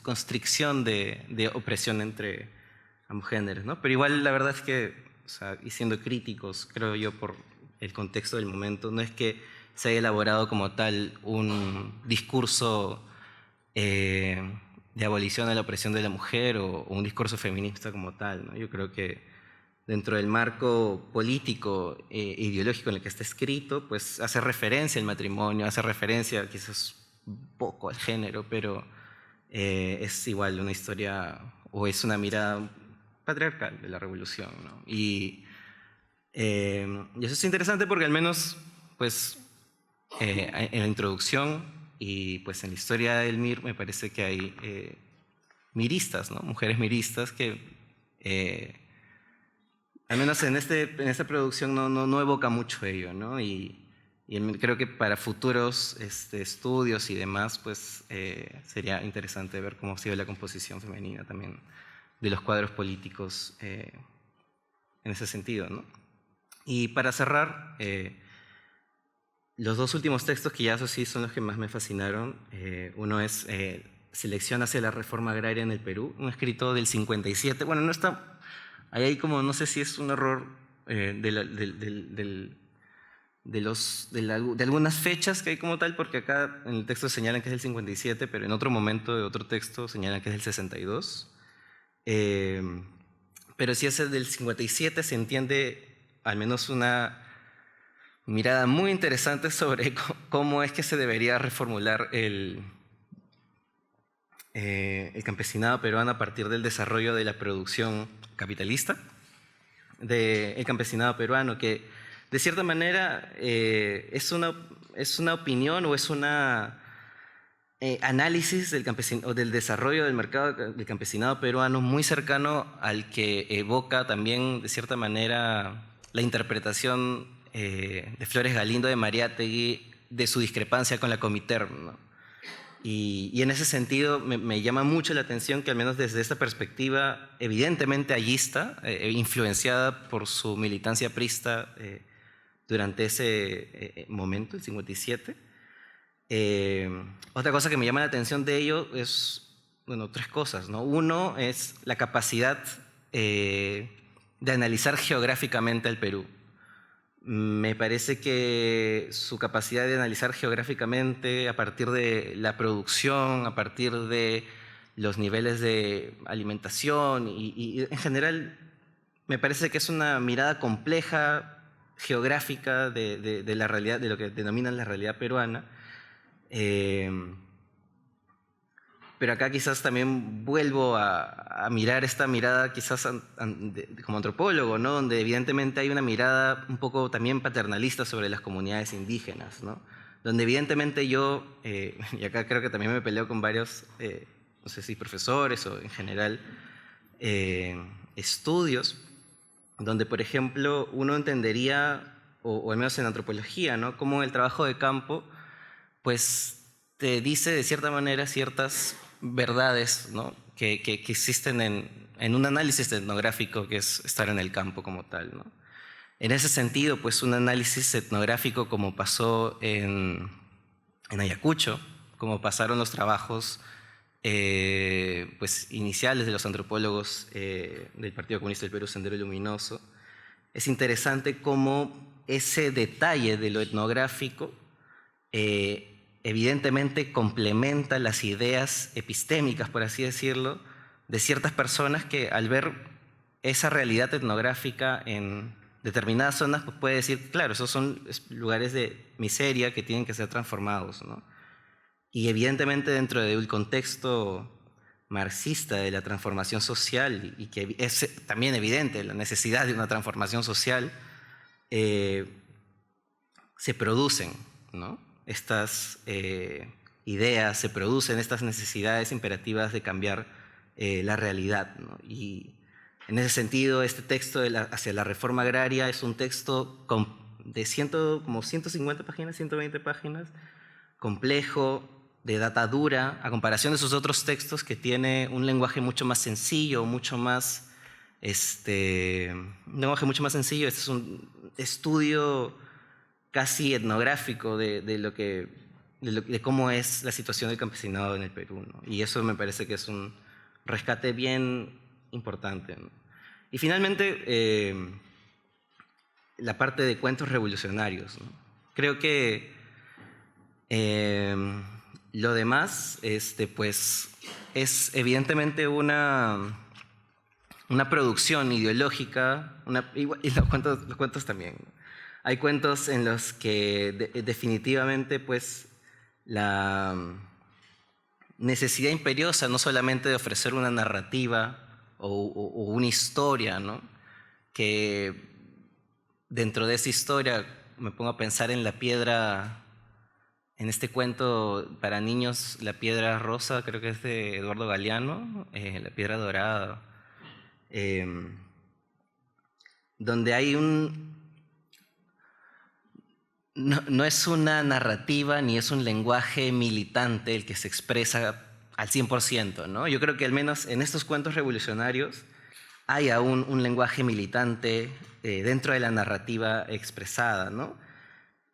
constricción de opresión entre ambos géneros, ¿no? Pero igual la verdad es que, o sea, y siendo críticos, creo yo, por el contexto del momento, no es que se haya elaborado como tal un discurso de abolición de la opresión de la mujer o un discurso feminista como tal, ¿no? Yo creo que dentro del marco político e ideológico en el que está escrito, pues hace referencia al matrimonio, hace referencia quizás un poco al género, pero es igual una historia o es una mirada patriarcal de la revolución, ¿no? Y eso es interesante porque al menos pues, en la introducción y pues, en la historia del MIR me parece que hay miristas, ¿no? Mujeres miristas que al menos en esta producción no evoca mucho ello, ¿no? Y creo que para futuros estudios y demás, pues sería interesante ver cómo ha sido la composición femenina también de los cuadros políticos en ese sentido, ¿no? Y para cerrar, los dos últimos textos que ya eso sí son los que más me fascinaron. Uno es Selección hacia la reforma agraria en el Perú, un escrito del 57. Bueno, no está... Ahí hay como, no sé si es un error de algunas fechas que hay como tal, porque acá en el texto señalan que es del 57, pero en otro momento de otro texto señalan que es del 62. Pero si es el del 57 se entiende al menos una mirada muy interesante sobre cómo es que se debería reformular el campesinado peruano a partir del desarrollo de la producción capitalista del campesinado peruano, que de cierta manera es una opinión o es una análisis del desarrollo del mercado del campesinado peruano muy cercano al que evoca también de cierta manera la interpretación de Flores Galindo de Mariátegui de su discrepancia con la Comiterm, ¿no? Y en ese sentido me llama mucho la atención que al menos desde esta perspectiva evidentemente allista, influenciada por su militancia aprista durante ese momento, el 57. Otra cosa que me llama la atención de ello es, bueno, tres cosas, ¿no? Uno es la capacidad de analizar geográficamente el Perú. Me parece que su capacidad de analizar geográficamente a partir de la producción, a partir de los niveles de alimentación y en general me parece que es una mirada compleja, geográfica de la realidad, de lo que denominan la realidad peruana. Pero acá quizás también vuelvo a mirar esta mirada quizás como antropólogo, ¿no? Donde evidentemente hay una mirada un poco también paternalista sobre las comunidades indígenas, ¿no? Donde evidentemente yo, y acá creo que también me peleo con varios, no sé si profesores o en general estudios, donde por ejemplo uno entendería, o al menos en antropología, ¿no? Cómo el trabajo de campo pues te dice de cierta manera ciertas verdades, ¿no? que existen en un análisis etnográfico que es estar en el campo como tal, ¿no? En ese sentido, pues un análisis etnográfico como pasó en Ayacucho, como pasaron los trabajos pues iniciales de los antropólogos del Partido Comunista del Perú, Sendero Luminoso, es interesante cómo ese detalle de lo etnográfico evidentemente complementa las ideas epistémicas, por así decirlo, de ciertas personas que al ver esa realidad etnográfica en determinadas zonas, pues puede decir, claro, esos son lugares de miseria que tienen que ser transformados, ¿no? Y evidentemente dentro de un contexto marxista de la transformación social, y que es también evidente la necesidad de una transformación social, se producen, ¿no? Estas ideas, se producen estas necesidades imperativas de cambiar la realidad, ¿no? Y en ese sentido, este texto hacia la reforma agraria es un texto de como 150 páginas, 120 páginas, complejo, de data dura, a comparación de sus otros textos que tiene un lenguaje mucho más sencillo, mucho más, un lenguaje mucho más sencillo. Este es un estudio casi etnográfico de cómo es la situación del campesinado en el Perú, ¿no? Y eso me parece que es un rescate bien importante, ¿no? Y finalmente, la parte de cuentos revolucionarios, ¿no? Creo que lo demás pues, es evidentemente una una producción ideológica, y los cuentos también. Hay cuentos en los que definitivamente pues, la necesidad imperiosa no solamente de ofrecer una narrativa o una historia, ¿no? Que dentro de esa historia me pongo a pensar en la piedra, en este cuento para niños, La piedra rosa, creo que es de Eduardo Galeano, La piedra dorada, donde hay no es una narrativa ni es un lenguaje militante el que se expresa al 100%, ¿no? Yo creo que al menos en estos cuentos revolucionarios hay aún un lenguaje militante dentro de la narrativa expresada, ¿no?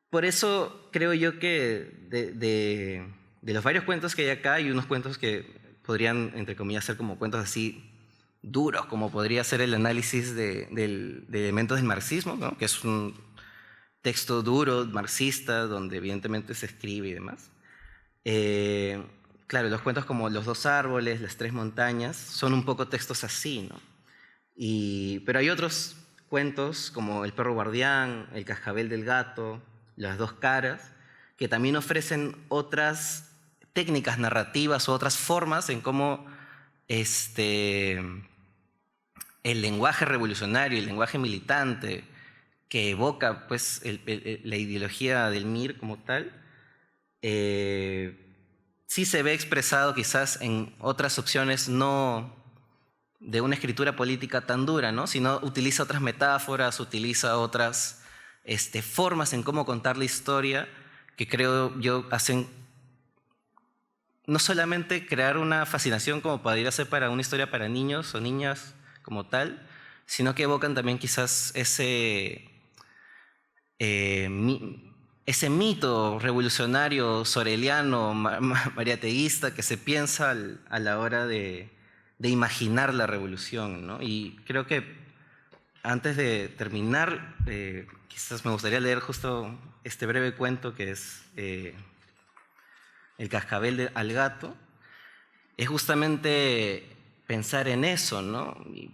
Por eso creo yo que de los varios cuentos que hay acá, hay unos cuentos que podrían, entre comillas, ser como cuentos así duros, como podría ser el análisis de elementos del marxismo, ¿no? Que es un texto duro, marxista, donde evidentemente se escribe y demás. Claro, los cuentos como Los dos árboles, Las tres montañas, son un poco textos así, ¿no? Pero hay otros cuentos como El perro guardián, El cascabel del gato, Las dos caras, que también ofrecen otras técnicas narrativas o otras formas en cómo el lenguaje revolucionario, el lenguaje militante, que evoca pues, la ideología del MIR como tal, sí se ve expresado quizás en otras opciones no de una escritura política tan dura, ¿no? Sino utiliza otras metáforas, utiliza otras formas en cómo contar la historia que creo yo hacen no solamente crear una fascinación como podría ser para una historia para niños o niñas como tal, sino que evocan también quizás ese mito revolucionario soreliano, mariateísta que se piensa a la hora de imaginar la revolución, ¿no? Y creo que antes de terminar, quizás me gustaría leer justo este breve cuento que es El cascabel al gato. Es justamente pensar en eso, ¿no? Y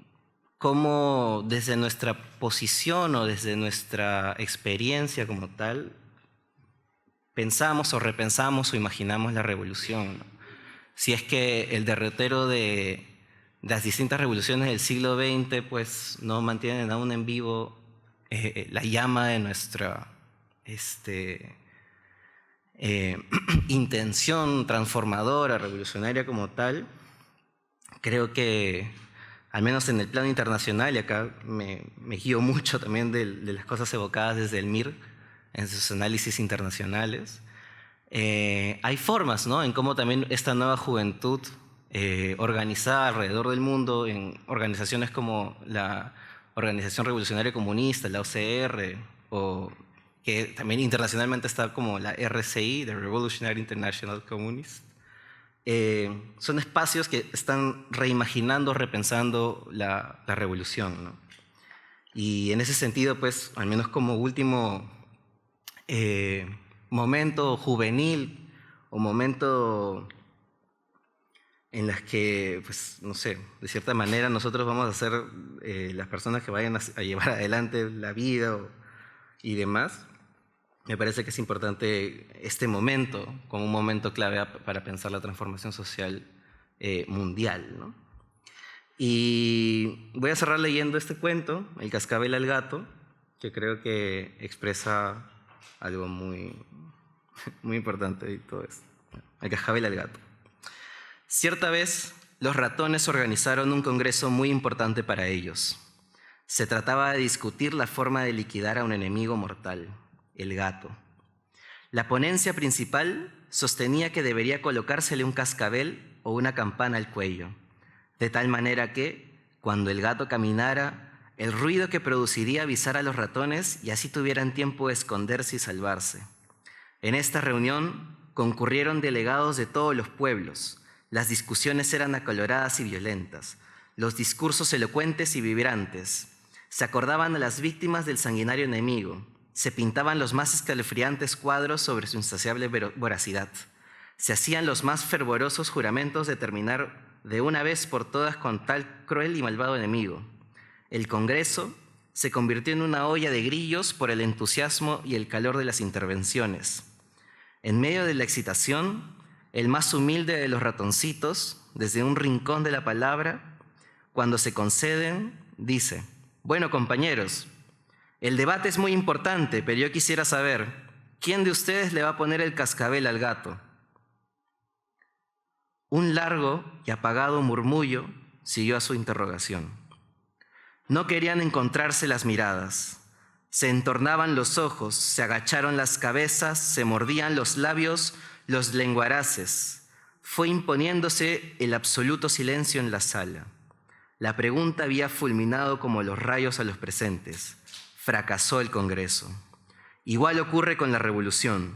cómo desde nuestra posición o desde nuestra experiencia como tal, pensamos o repensamos o imaginamos la revolución, ¿no? Si es que el derrotero de las distintas revoluciones del siglo XX pues no mantienen aún en vivo la llama de nuestra intención transformadora, revolucionaria como tal, creo que al menos en el plano internacional, y acá me guío mucho también de las cosas evocadas desde el MIR en sus análisis internacionales, hay formas, ¿no?, en cómo también esta nueva juventud organizada alrededor del mundo en organizaciones como la Organización Revolucionaria Comunista, la OCR, o que también internacionalmente está como la RCI, The Revolutionary International Communist, son espacios que están reimaginando, repensando la revolución, ¿no? Y en ese sentido, pues, al menos como último momento juvenil o momento en las que, pues, no sé, de cierta manera nosotros vamos a ser las personas que vayan a llevar adelante la vida y demás, me parece que es importante este momento como un momento clave para pensar la transformación social mundial, ¿no? Y voy a cerrar leyendo este cuento, El cascabel al gato, que creo que expresa algo muy, muy importante de todo esto. El cascabel al gato. Cierta vez, los ratones organizaron un congreso muy importante para ellos. Se trataba de discutir la forma de liquidar a un enemigo mortal, el gato. La ponencia principal sostenía que debería colocársele un cascabel o una campana al cuello, de tal manera que, cuando el gato caminara, el ruido que produciría avisara a los ratones y así tuvieran tiempo de esconderse y salvarse. En esta reunión concurrieron delegados de todos los pueblos. Las discusiones eran acaloradas y violentas, los discursos elocuentes y vibrantes. Se acordaban a las víctimas del sanguinario enemigo. Se pintaban los más escalofriantes cuadros sobre su insaciable voracidad. Se hacían los más fervorosos juramentos de terminar de una vez por todas con tal cruel y malvado enemigo. El Congreso se convirtió en una olla de grillos por el entusiasmo y el calor de las intervenciones. En medio de la excitación, el más humilde de los ratoncitos, desde un rincón de la palabra, cuando se conceden, dice: bueno, compañeros, el debate es muy importante, pero yo quisiera saber, ¿quién de ustedes le va a poner el cascabel al gato? Un largo y apagado murmullo siguió a su interrogación. No querían encontrarse las miradas. Se entornaban los ojos, se agacharon las cabezas, se mordían los labios, los lenguaraces. Fue imponiéndose el absoluto silencio en la sala. La pregunta había fulminado como los rayos a los presentes. Fracasó el Congreso. Igual ocurre con la revolución.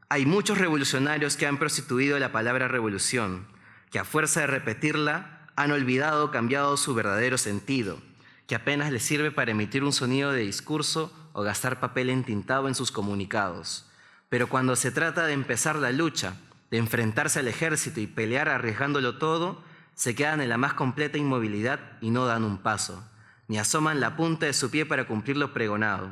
Hay muchos revolucionarios que han prostituido la palabra revolución, que a fuerza de repetirla han olvidado o cambiado su verdadero sentido, que apenas les sirve para emitir un sonido de discurso o gastar papel entintado en sus comunicados. Pero cuando se trata de empezar la lucha, de enfrentarse al ejército y pelear arriesgándolo todo, se quedan en la más completa inmovilidad y no dan un paso, ni asoman la punta de su pie para cumplir lo pregonado.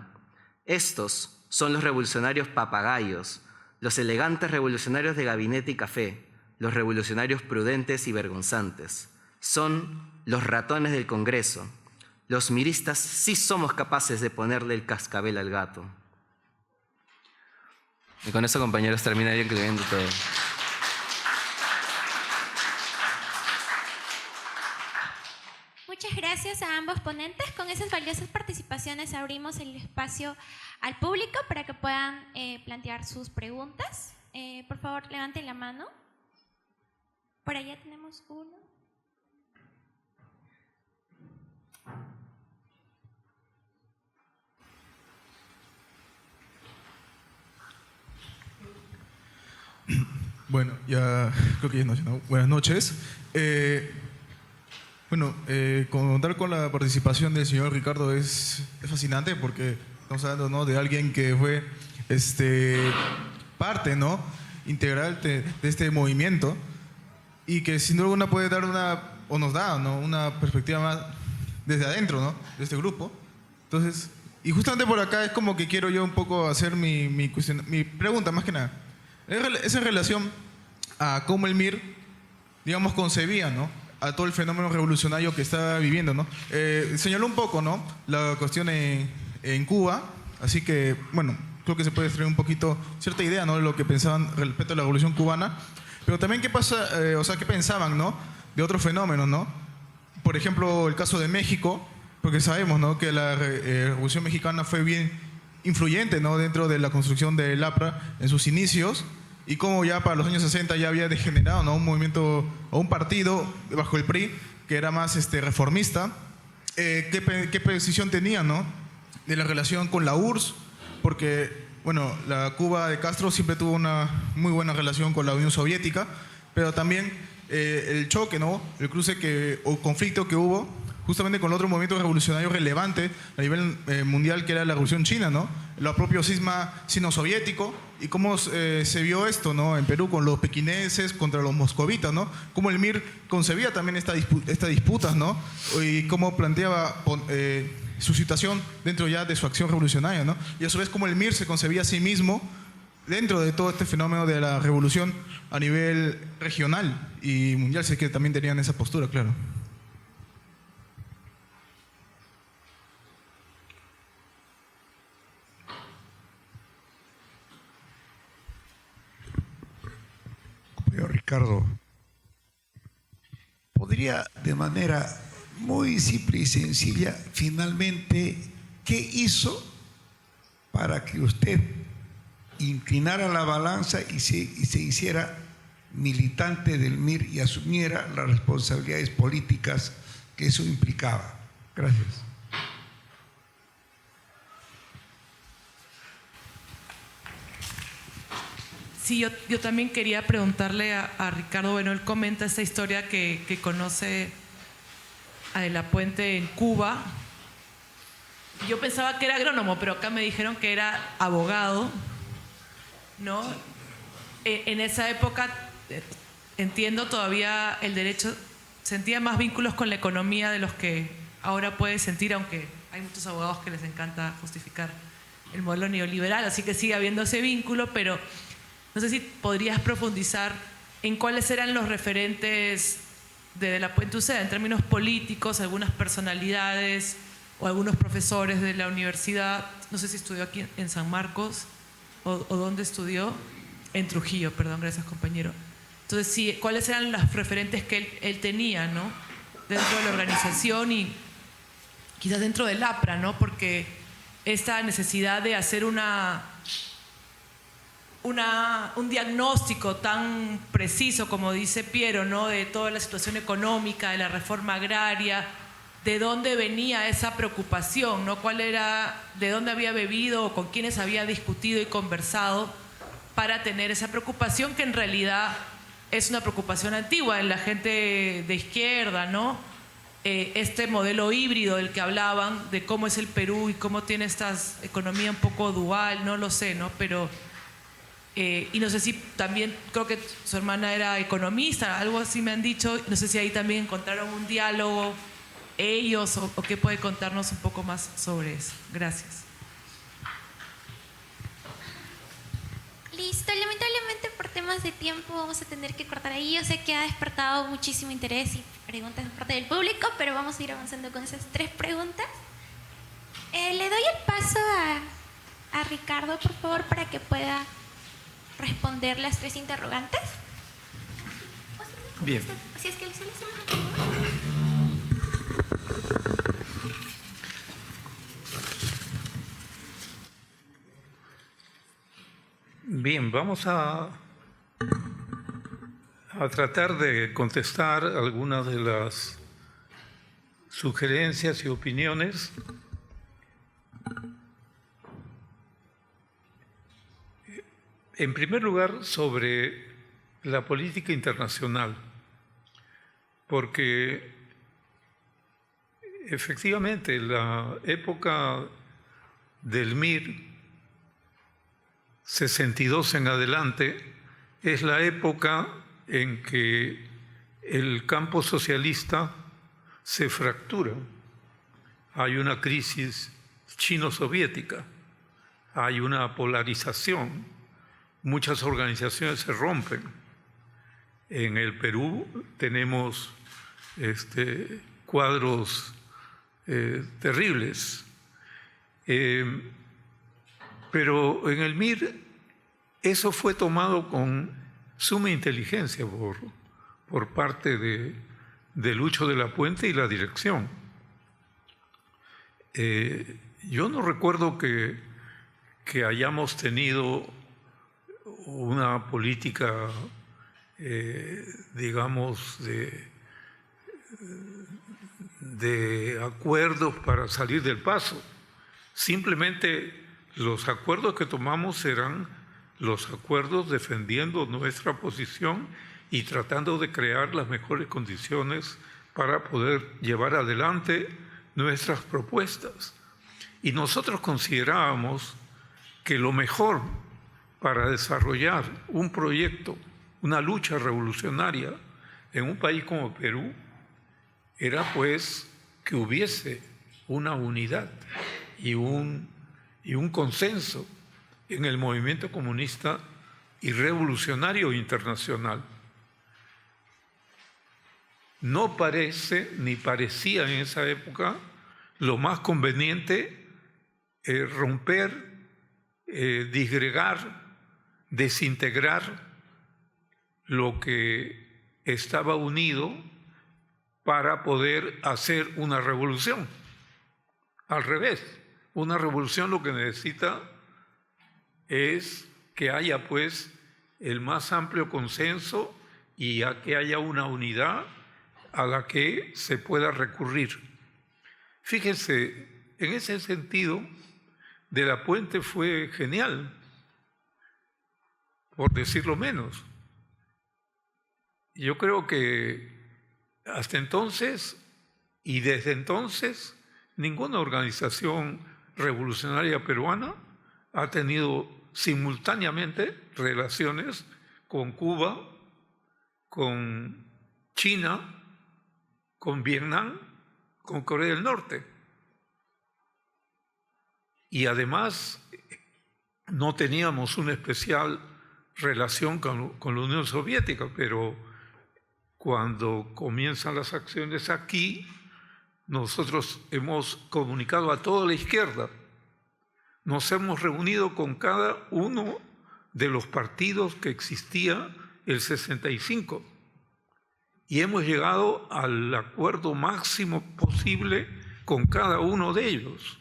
Estos son los revolucionarios papagayos, los elegantes revolucionarios de gabinete y café, los revolucionarios prudentes y vergonzantes. Son los ratones del Congreso. Los miristas sí somos capaces de ponerle el cascabel al gato. Y con eso, compañeros, terminaría incluyendo todo. Muchas gracias a ambos ponentes. Con esas valiosas participaciones abrimos el espacio al público para que puedan plantear sus preguntas. Por favor, levanten la mano. Por allá tenemos uno. Bueno, ya creo que ya es noche, ¿no? Buenas noches. Contar con la participación del señor Ricardo es fascinante porque estamos hablando, ¿no?, de alguien que fue parte, ¿no?, integral de este movimiento y que sin duda alguna puede dar nos da, ¿no?, una perspectiva más desde adentro, ¿no?, de este grupo. Entonces, y justamente por acá es como que quiero yo un poco hacer mi pregunta, más que nada. Es en relación a cómo el MIR, digamos, concebía, ¿no?, a todo el fenómeno revolucionario que está viviendo, ¿no? Señaló un poco, ¿no?, la cuestión en Cuba, así que, bueno, creo que se puede extraer un poquito cierta idea, ¿no?, de lo que pensaban respecto a la revolución cubana, pero también qué pasa, qué pensaban, ¿no?, de otros fenómenos, ¿no? Por ejemplo, el caso de México, porque sabemos, ¿no?, que la revolución mexicana fue bien influyente, ¿no?, dentro de la construcción del APRA en sus inicios, y cómo ya para los años 60 ya había degenerado, ¿no?, un movimiento o un partido bajo el PRI que era más reformista. ¿Qué posición tenía, ¿no?, de la relación con la URSS? Porque, bueno, la Cuba de Castro siempre tuvo una muy buena relación con la Unión Soviética, pero también el choque, ¿no?, el cruce o conflicto que hubo justamente con otro movimiento revolucionario relevante a nivel mundial, que era la Revolución China, ¿no?, el propio cisma sino-soviético, y cómo se vio esto, ¿no?, en Perú con los pequineses contra los moscovitas, ¿no?, cómo el MIR concebía también estas disputas, ¿no?, y cómo planteaba su situación dentro ya de su acción revolucionaria, ¿no?, y a su vez cómo el MIR se concebía a sí mismo dentro de todo este fenómeno de la revolución a nivel regional y mundial, sé que también tenían esa postura, claro. Ricardo, ¿podría de manera muy simple y sencilla, finalmente, qué hizo para que usted inclinara la balanza y se hiciera militante del MIR y asumiera las responsabilidades políticas que eso implicaba? Gracias. Sí, yo también quería preguntarle a Ricardo, bueno, él comenta esta historia que conoce a De la Puente en Cuba. Yo pensaba que era agrónomo, pero acá me dijeron que era abogado, ¿no? En esa época, entiendo, todavía el derecho sentía más vínculos con la economía de los que ahora puede sentir, aunque hay muchos abogados que les encanta justificar el modelo neoliberal, así que sigue habiendo ese vínculo, pero no sé si podrías profundizar en cuáles eran los referentes de la Puente UCEA en términos políticos, algunas personalidades o algunos profesores de la universidad. No sé si estudió aquí en San Marcos o dónde estudió. En Trujillo, perdón, gracias compañero. Entonces, sí, ¿cuáles eran los referentes que él tenía, ¿no?, dentro de la organización y quizás dentro del APRA, ¿no? Porque esta necesidad de hacer un diagnóstico tan preciso, como dice Piero, ¿no?, de toda la situación económica, de la reforma agraria, de dónde venía esa preocupación, ¿no? ¿Cuál era, de dónde había bebido o con quiénes había discutido y conversado para tener esa preocupación, que en realidad es una preocupación antigua en la gente de izquierda, ¿no? Este modelo híbrido del que hablaban, de cómo es el Perú y cómo tiene esta economía un poco dual, no lo sé, ¿no? Pero, y no sé si también, creo que su hermana era economista, algo así me han dicho, no sé si ahí también encontraron un diálogo ellos o qué puede contarnos un poco más sobre eso. Gracias. Listo, lamentablemente por temas de tiempo vamos a tener que cortar ahí. Yo sé que ha despertado muchísimo interés y preguntas de parte del público, pero vamos a ir avanzando con esas 3 preguntas. Le doy el paso a Ricardo, por favor, para que pueda responder las 3 interrogantes. Bien. Si es que se les Bien, vamos a tratar de contestar algunas de las sugerencias y opiniones. En primer lugar, sobre la política internacional, porque efectivamente la época del MIR 62 en adelante es la época en que el campo socialista se fractura. Hay una crisis chino-soviética, hay una polarización, muchas organizaciones se rompen. En el Perú tenemos cuadros terribles. Pero en el MIR eso fue tomado con suma inteligencia por parte de Lucho de la Puente y la dirección. Yo no recuerdo que hayamos tenido una política, digamos, de acuerdos para salir del paso. Simplemente los acuerdos que tomamos serán los acuerdos defendiendo nuestra posición y tratando de crear las mejores condiciones para poder llevar adelante nuestras propuestas. Y nosotros considerábamos que lo mejor para desarrollar un proyecto, una lucha revolucionaria en un país como Perú, era pues que hubiese una unidad y un consenso en el movimiento comunista y revolucionario internacional. No parece, ni parecía en esa época, lo más conveniente romper, disgregar, desintegrar lo que estaba unido para poder hacer una revolución. Al revés, una revolución lo que necesita es que haya pues el más amplio consenso y a que haya una unidad a la que se pueda recurrir. Fíjense, en ese sentido, De la Puente fue genial, por decirlo menos. Yo creo que hasta entonces y desde entonces ninguna organización revolucionaria peruana ha tenido simultáneamente relaciones con Cuba, con China con Vietnam, con Corea del Norte. Y además no teníamos una especial relación con la Unión Soviética, pero cuando comienzan las acciones aquí, nosotros hemos comunicado a toda la izquierda. Nos hemos reunido con cada uno de los partidos que existía el 65 y hemos llegado al acuerdo máximo posible con cada uno de ellos.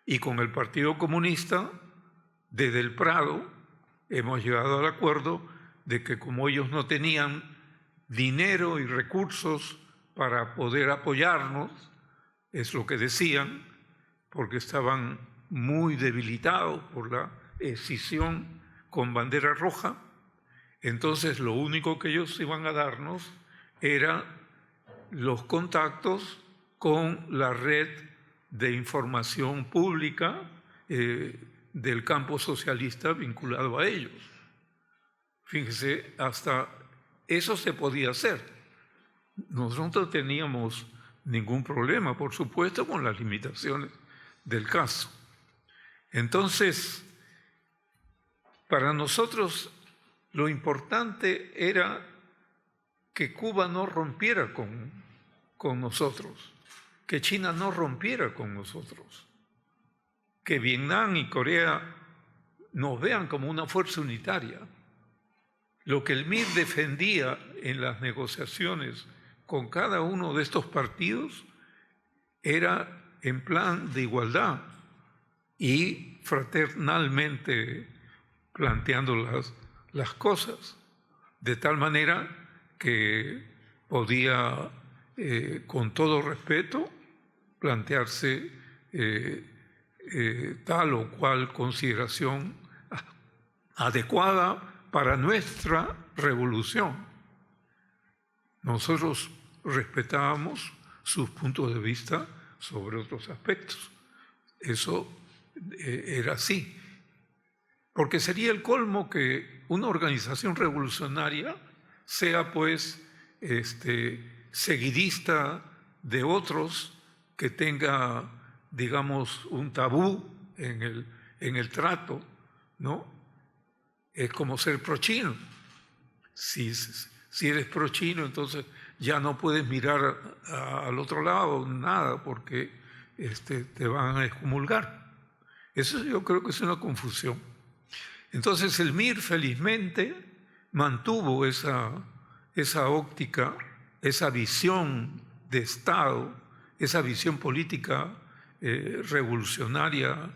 Y con el Partido Comunista, desde el Prado, hemos llegado al acuerdo de que como ellos no tenían dinero y recursos para poder apoyarnos, es lo que decían, porque estaban muy debilitados por la escisión con bandera roja, entonces lo único que ellos iban a darnos era los contactos con la red de información pública del campo socialista vinculado a ellos. Fíjense, hasta eso se podía hacer. Nosotros no teníamos ningún problema, por supuesto, con las limitaciones del caso. Entonces, para nosotros lo importante era que Cuba no rompiera con nosotros, que China no rompiera con nosotros, que Vietnam y Corea nos vean como una fuerza unitaria. Lo que el MIR defendía en las negociaciones con cada uno de estos partidos era en plan de igualdad y fraternalmente planteando las cosas, de tal manera que podía, con todo respeto, plantearse tal o cual consideración adecuada para nuestra revolución. Nosotros respetábamos sus puntos de vista sobre otros aspectos. Eso era así. Porque sería el colmo que una organización revolucionaria sea, pues, seguidista de otros, que tenga, digamos, un tabú en el trato, ¿no? Es como ser pro-chino. Si eres pro-chino, entonces ya no puedes mirar al otro lado, nada, porque te van a excomulgar. Eso yo creo que es una confusión. Entonces el MIR felizmente mantuvo esa óptica, esa visión de Estado, esa visión política revolucionaria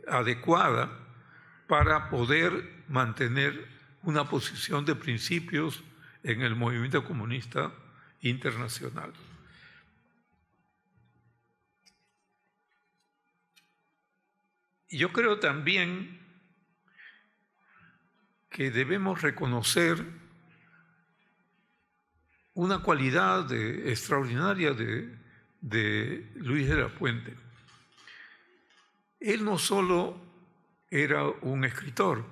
adecuada para poder mantener una posición de principios en el movimiento comunista internacional. Yo creo también que debemos reconocer una cualidad extraordinaria de Luis de la Puente. Él no solo era un escritor,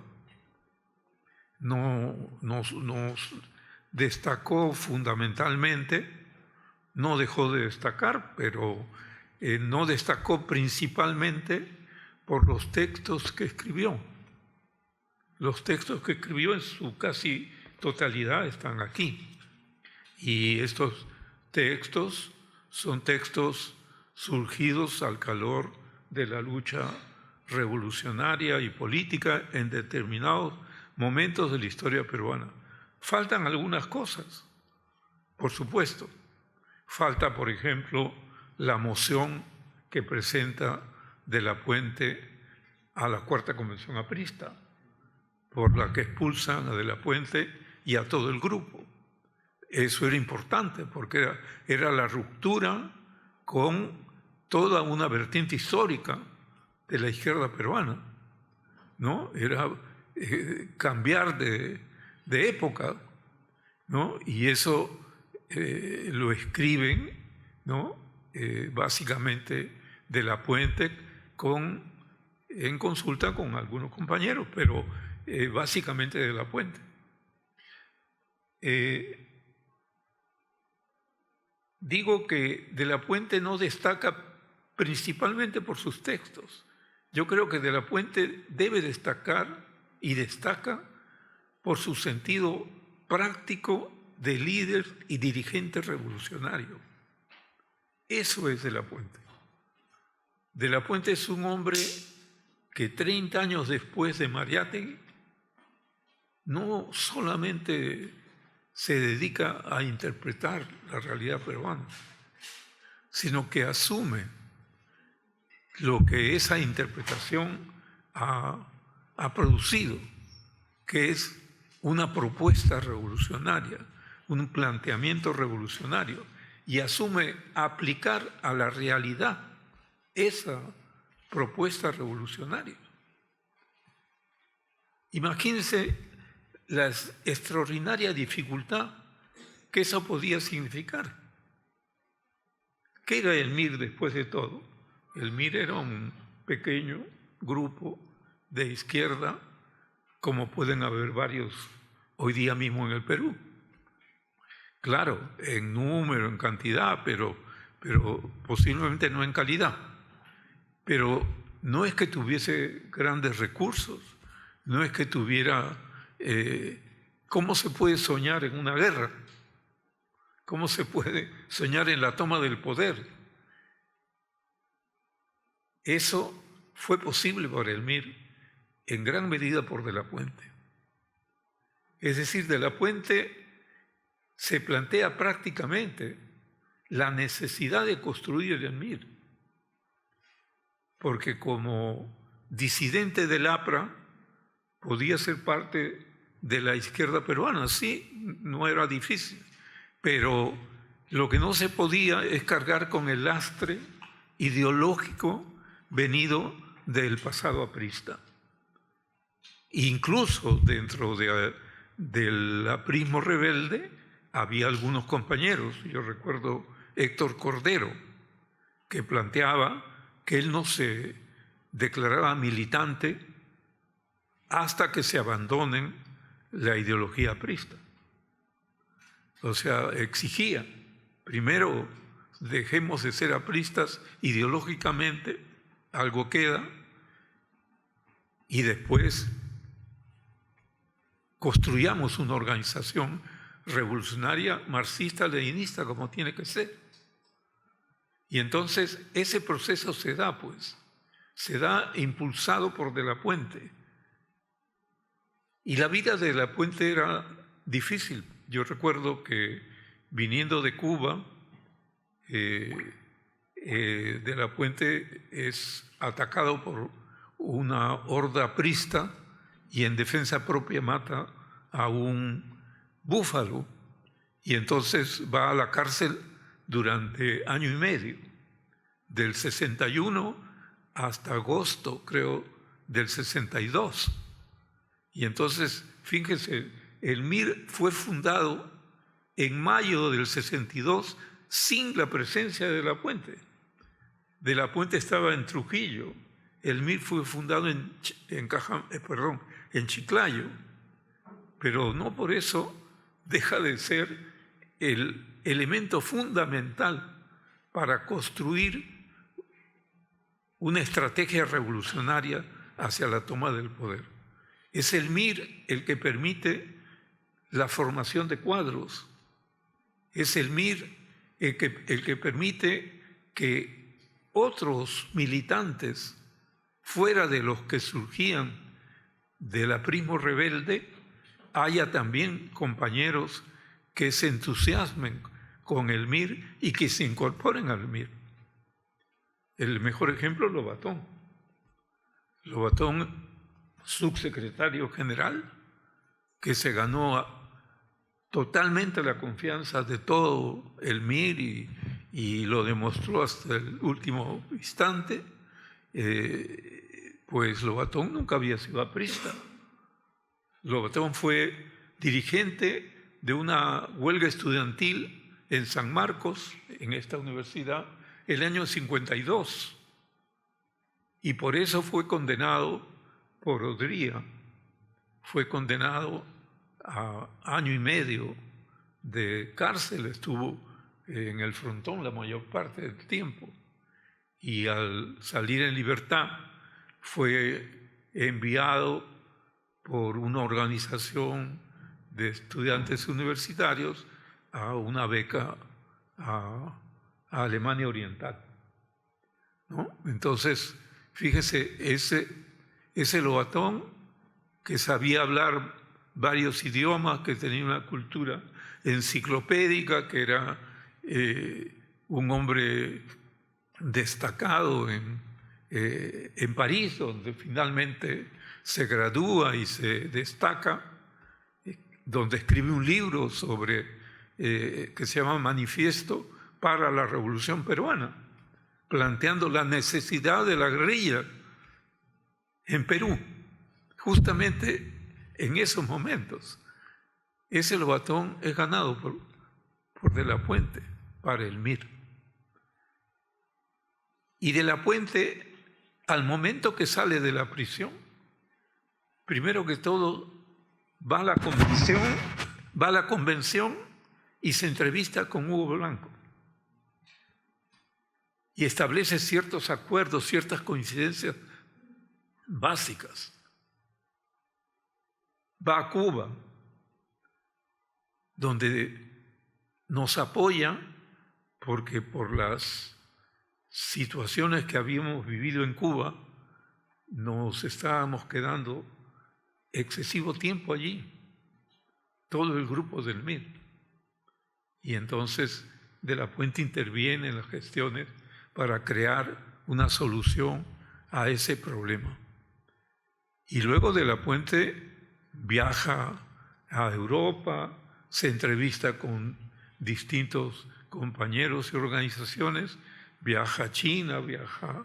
nos destacó fundamentalmente, no dejó de destacar, pero no destacó principalmente por los textos que escribió. Los textos que escribió en su casi totalidad están aquí. Y estos textos son textos surgidos al calor de la lucha revolucionaria y política en determinados momentos de la historia peruana. Faltan algunas cosas, por supuesto. Falta, por ejemplo, la moción que presenta de la Puente a la Cuarta Convención Aprista, por la que expulsan a de la Puente y a todo el grupo. Eso era importante porque era la ruptura con toda una vertiente histórica de la izquierda peruana, ¿no? Era cambiar de época, ¿no? Y eso lo escriben, ¿no? Básicamente de la Puente en consulta con algunos compañeros, pero básicamente de la Puente. Digo que De la Puente no destaca principalmente por sus textos. Yo creo que De la Puente debe destacar y destaca por su sentido práctico de líder y dirigente revolucionario. Eso es De la Puente. De la Puente es un hombre que 30 años después de Mariátegui no solamente se dedica a interpretar la realidad peruana, sino que asume lo que esa interpretación ha producido, que es una propuesta revolucionaria, un planteamiento revolucionario, y asume aplicar a la realidad esa propuesta revolucionaria. Imagínense la extraordinaria dificultad que eso podía significar. ¿Qué era el MIR después de todo? El MIR era un pequeño grupo de izquierda, como pueden haber varios hoy día mismo en el Perú. Claro, en número, en cantidad, pero posiblemente no en calidad. Pero no es que tuviese grandes recursos, no es que tuviera... ¿Cómo se puede soñar en una guerra? ¿Cómo se puede soñar en la toma del poder? Eso fue posible por el MIR en gran medida por De la Puente. Es decir, De la Puente se plantea prácticamente la necesidad de construir el MIR, porque como disidente del APRA podía ser parte de la izquierda peruana, sí, no era difícil, pero lo que no se podía es cargar con el lastre ideológico venido del pasado aprista. Incluso dentro del aprismo rebelde había algunos compañeros, yo recuerdo Héctor Cordero, que planteaba que él no se declaraba militante hasta que se abandonen la ideología aprista. O sea, exigía, primero dejemos de ser apristas ideológicamente, algo queda, y después construyamos una organización revolucionaria, marxista-leninista, como tiene que ser. Y entonces ese proceso se da, pues, se da impulsado por De la Puente. Y la vida de De la Puente era difícil. Yo recuerdo que viniendo de Cuba, De la Puente es atacado por una horda aprista y en defensa propia mata a un búfalo y entonces va a la cárcel durante año y medio, del 61 hasta agosto, creo, del 62. Y entonces, fíjense, el MIR fue fundado en mayo del 62 sin la presencia de De la Puente. De la Puente estaba en Trujillo. El MIR fue fundado en Chiclayo, pero no por eso deja de ser el elemento fundamental para construir una estrategia revolucionaria hacia la toma del poder. Es el MIR el que permite la formación de cuadros. Es el MIR el que permite que otros militantes, fuera de los que surgían del aprismo rebelde, haya también compañeros que se entusiasmen con el MIR y que se incorporen al MIR. El mejor ejemplo, Lobatón. Lobatón, subsecretario general, que se ganó totalmente la confianza de todo el MIR y lo demostró hasta el último instante, pues Lobatón nunca había sido aprista. Lobatón fue dirigente de una huelga estudiantil en San Marcos, en esta universidad, el año 52. Y por eso fue condenado por Odría. Fue condenado a año y medio de cárcel. Estuvo en el frontón la mayor parte del tiempo, y al salir en libertad fue enviado por una organización de estudiantes universitarios a una beca a Alemania Oriental, ¿no? Entonces, fíjese, ese Lobatón, que sabía hablar varios idiomas, que tenía una cultura enciclopédica, que era un hombre destacado en París, donde finalmente se gradúa y se destaca, donde escribe un libro sobre que se llama Manifiesto para la Revolución Peruana, planteando la necesidad de la guerrilla en Perú, justamente en esos momentos. Ese Lobatón es ganado por De la Puente para el MIR. Y De la Puente, al momento que sale de la prisión, primero que todo va a la convención y se entrevista con Hugo Blanco. Y establece ciertos acuerdos, ciertas coincidencias básicas. Va a Cuba, donde nos apoya porque por las situaciones que habíamos vivido en Cuba, nos estábamos quedando excesivo tiempo allí, todo el grupo del MIR. Y entonces De la Puente interviene en las gestiones para crear una solución a ese problema. Y luego De la Puente viaja a Europa, se entrevista con distintos compañeros y organizaciones, viaja a China, viaja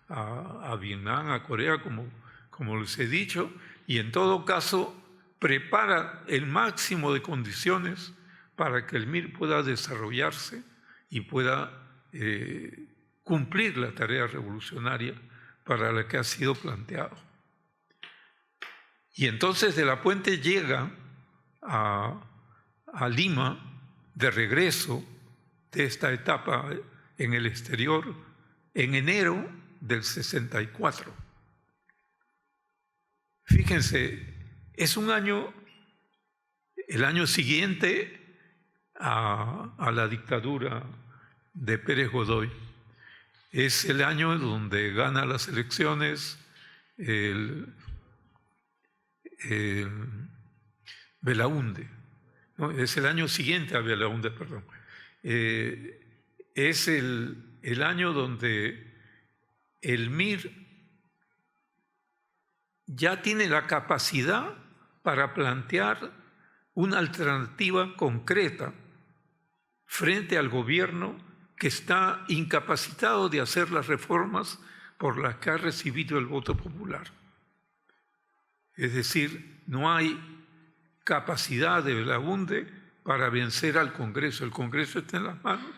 a Vietnam, a Corea, como les he dicho, y en todo caso prepara el máximo de condiciones para que el MIR pueda desarrollarse y pueda cumplir la tarea revolucionaria para la que ha sido planteado. Y entonces De la Puente llega a Lima de regreso de esta etapa en el exterior en enero del 64. Fíjense, es un año, el año siguiente a la dictadura de Pérez Godoy. Es el año donde gana las elecciones Belaúnde. No, es el año siguiente a Belaúnde, perdón. Es el año donde el MIR ya tiene la capacidad para plantear una alternativa concreta frente al gobierno que está incapacitado de hacer las reformas por las que ha recibido el voto popular. Es decir, no hay capacidad de Belaúnde para vencer al Congreso. El Congreso está en las manos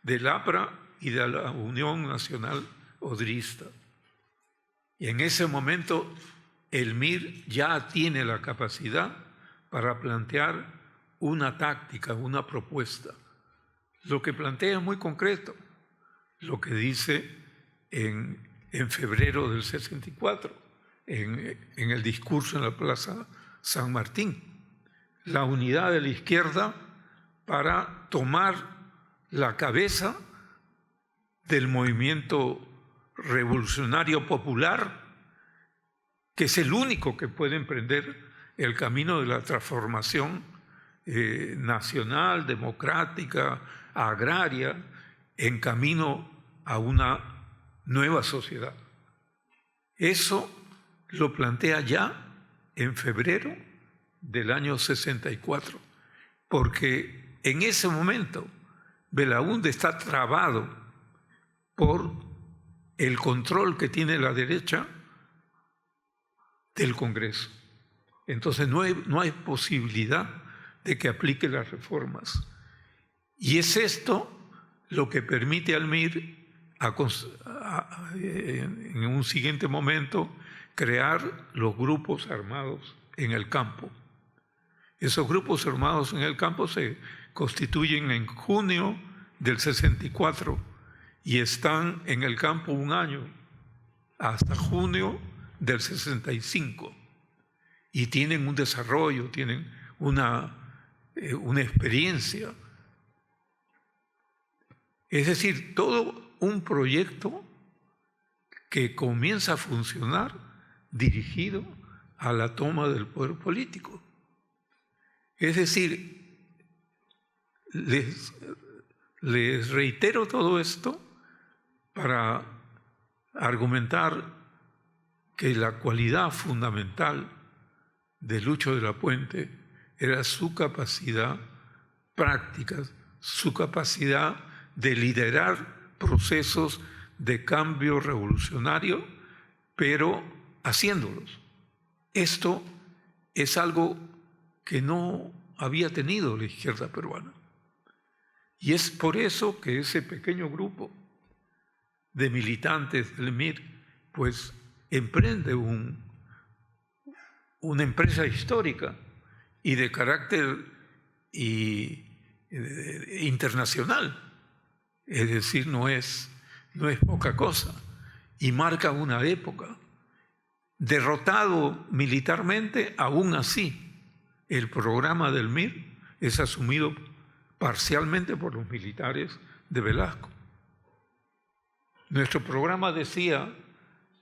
del APRA y de la Unión Nacional Odrista. Y en ese momento el MIR ya tiene la capacidad para plantear una táctica, una propuesta. Lo que plantea es muy concreto, lo que dice en febrero del 64, en el discurso en la Plaza San Martín, la unidad de la izquierda para tomar la cabeza del movimiento revolucionario popular, que es el único que puede emprender el camino de la transformación nacional, democrática, agraria, en camino a una nueva sociedad. Eso lo plantea ya en febrero del año 64, porque en ese momento Belaúnde está trabado por el control que tiene la derecha del Congreso. Entonces no hay posibilidad de que aplique las reformas. Y es esto lo que permite al MIR en un siguiente momento crear los grupos armados en el campo. Esos grupos armados en el campo se constituyen en junio del 64 y están en el campo un año, hasta junio del 65. Y tienen un desarrollo, tienen una experiencia. Es decir, todo un proyecto que comienza a funcionar dirigido a la toma del poder político. Es decir, les reitero todo esto para argumentar que la cualidad fundamental de Lucho de la Puente era su capacidad práctica, su capacidad de liderar procesos de cambio revolucionario, pero haciéndolos. Esto es algo que no había tenido la izquierda peruana. Y es por eso que ese pequeño grupo de militantes del MIR, pues emprende una empresa histórica y de carácter internacional. Es decir, no es poca cosa. Y marca una época. Derrotado militarmente, aún así, el programa del MIR es asumido parcialmente por los militares de Velasco. Nuestro programa decía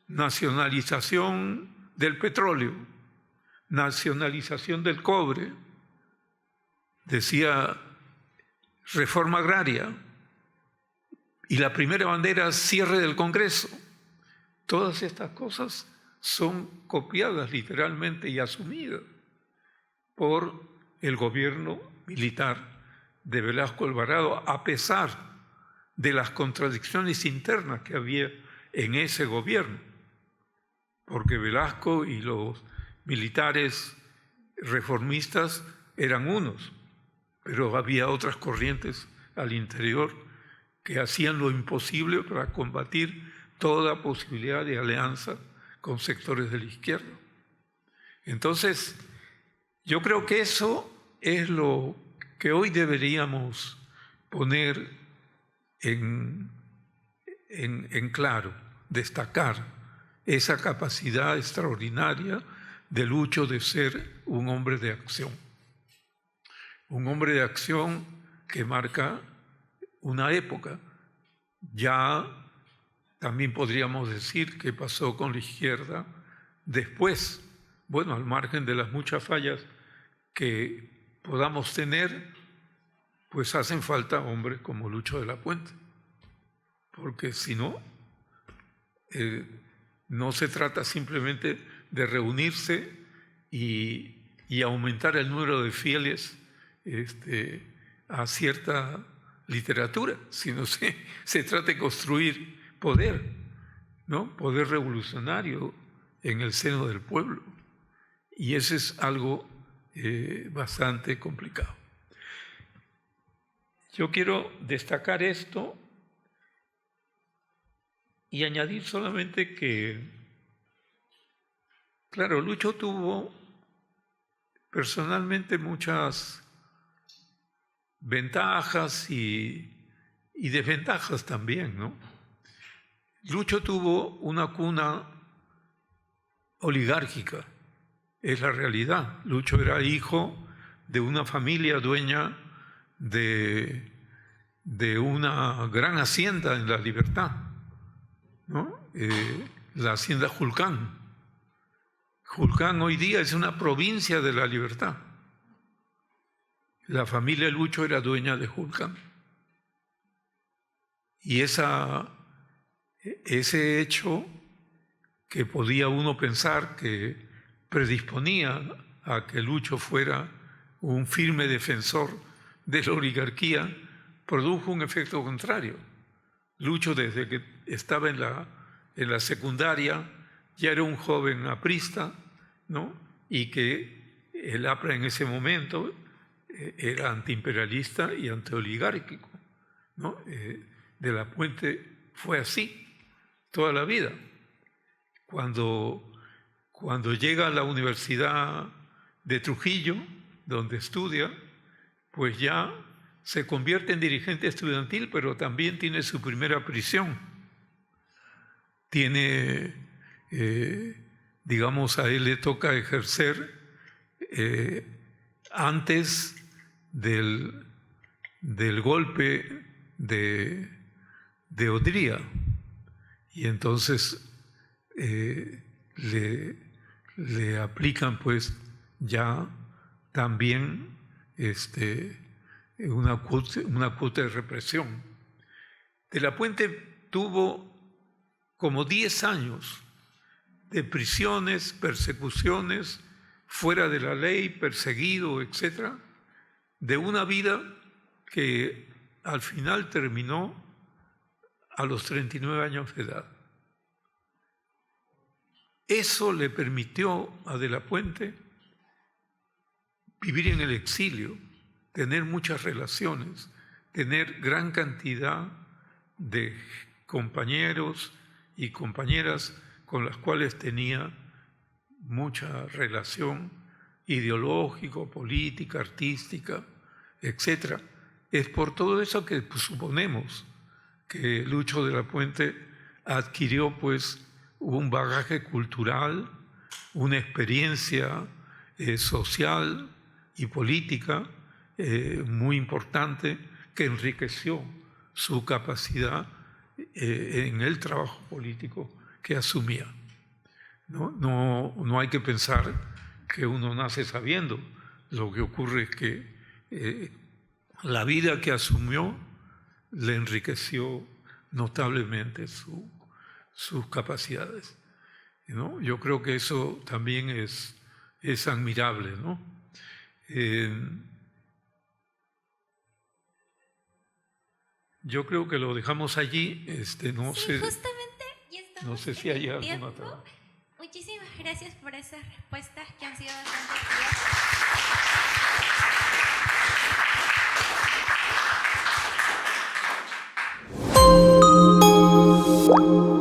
nacionalización del petróleo, nacionalización del cobre, decía reforma agraria, y la primera bandera, cierre del Congreso. Todas estas cosas son copiadas literalmente y asumidas por el gobierno militar de Velasco Alvarado, a pesar de las contradicciones internas que había en ese gobierno, porque Velasco y los militares reformistas eran unos, pero había otras corrientes al interior que hacían lo imposible para combatir toda posibilidad de alianza con sectores de la izquierda. Entonces, yo creo que eso es lo que hoy deberíamos poner en claro, destacar esa capacidad extraordinaria de Lucho de ser un hombre de acción. Un hombre de acción que marca una época. Ya también podríamos decir que pasó con la izquierda después. Bueno, al margen de las muchas fallas que podamos tener, pues hacen falta hombres como Lucho de la Puente. Porque si no, no se trata simplemente de reunirse y aumentar el número de fieles a cierta literatura, sino se trata de construir poder, ¿no? Poder revolucionario en el seno del pueblo. Y eso es algo bastante complicado. Yo quiero destacar esto y añadir solamente que, claro, Lucho tuvo personalmente muchas ventajas y desventajas también, ¿no? Lucho tuvo una cuna oligárquica, es la realidad. Lucho era hijo de una familia dueña de una gran hacienda en La Libertad, ¿no? La hacienda Julcán. Julcán hoy día es una provincia de La Libertad. La familia Lucho era dueña de Julcán. Y ese hecho que podía uno pensar que predisponía a que Lucho fuera un firme defensor de la oligarquía, produjo un efecto contrario. Lucho, desde que estaba en la secundaria, ya era un joven aprista, ¿no? Y que el APRA en ese momento era antiimperialista y antioligárquico, ¿no? De la Puente fue así toda la vida. Cuando llega a la Universidad de Trujillo, donde estudia, pues ya se convierte en dirigente estudiantil, pero también tiene su primera prisión. Tiene, digamos, a él le toca ejercer antes del golpe de Odría. Y entonces le aplican pues ya también una cuota de represión. De la Puente tuvo como 10 años de prisiones, persecuciones, fuera de la ley, perseguido, etc., de una vida que al final terminó a los 39 años de edad. Eso le permitió a De la Puente vivir en el exilio, tener muchas relaciones, tener gran cantidad de compañeros y compañeras con las cuales tenía mucha relación ideológica, política, artística, etc. Es por todo eso que suponemos que Lucho de la Puente adquirió pues un bagaje cultural, una experiencia social y política muy importante que enriqueció su capacidad en el trabajo político que asumía. No hay que pensar que uno nace sabiendo. Lo que ocurre es que la vida que asumió le enriqueció notablemente sus capacidades, ¿no? Yo creo que eso también es admirable, ¿no? Yo creo que lo dejamos allí. No Sí, sé, justamente ya estamos no sé si en hay el alguna tiempo. otra. Muchísimas gracias por esas respuestas que han sido bastante claras.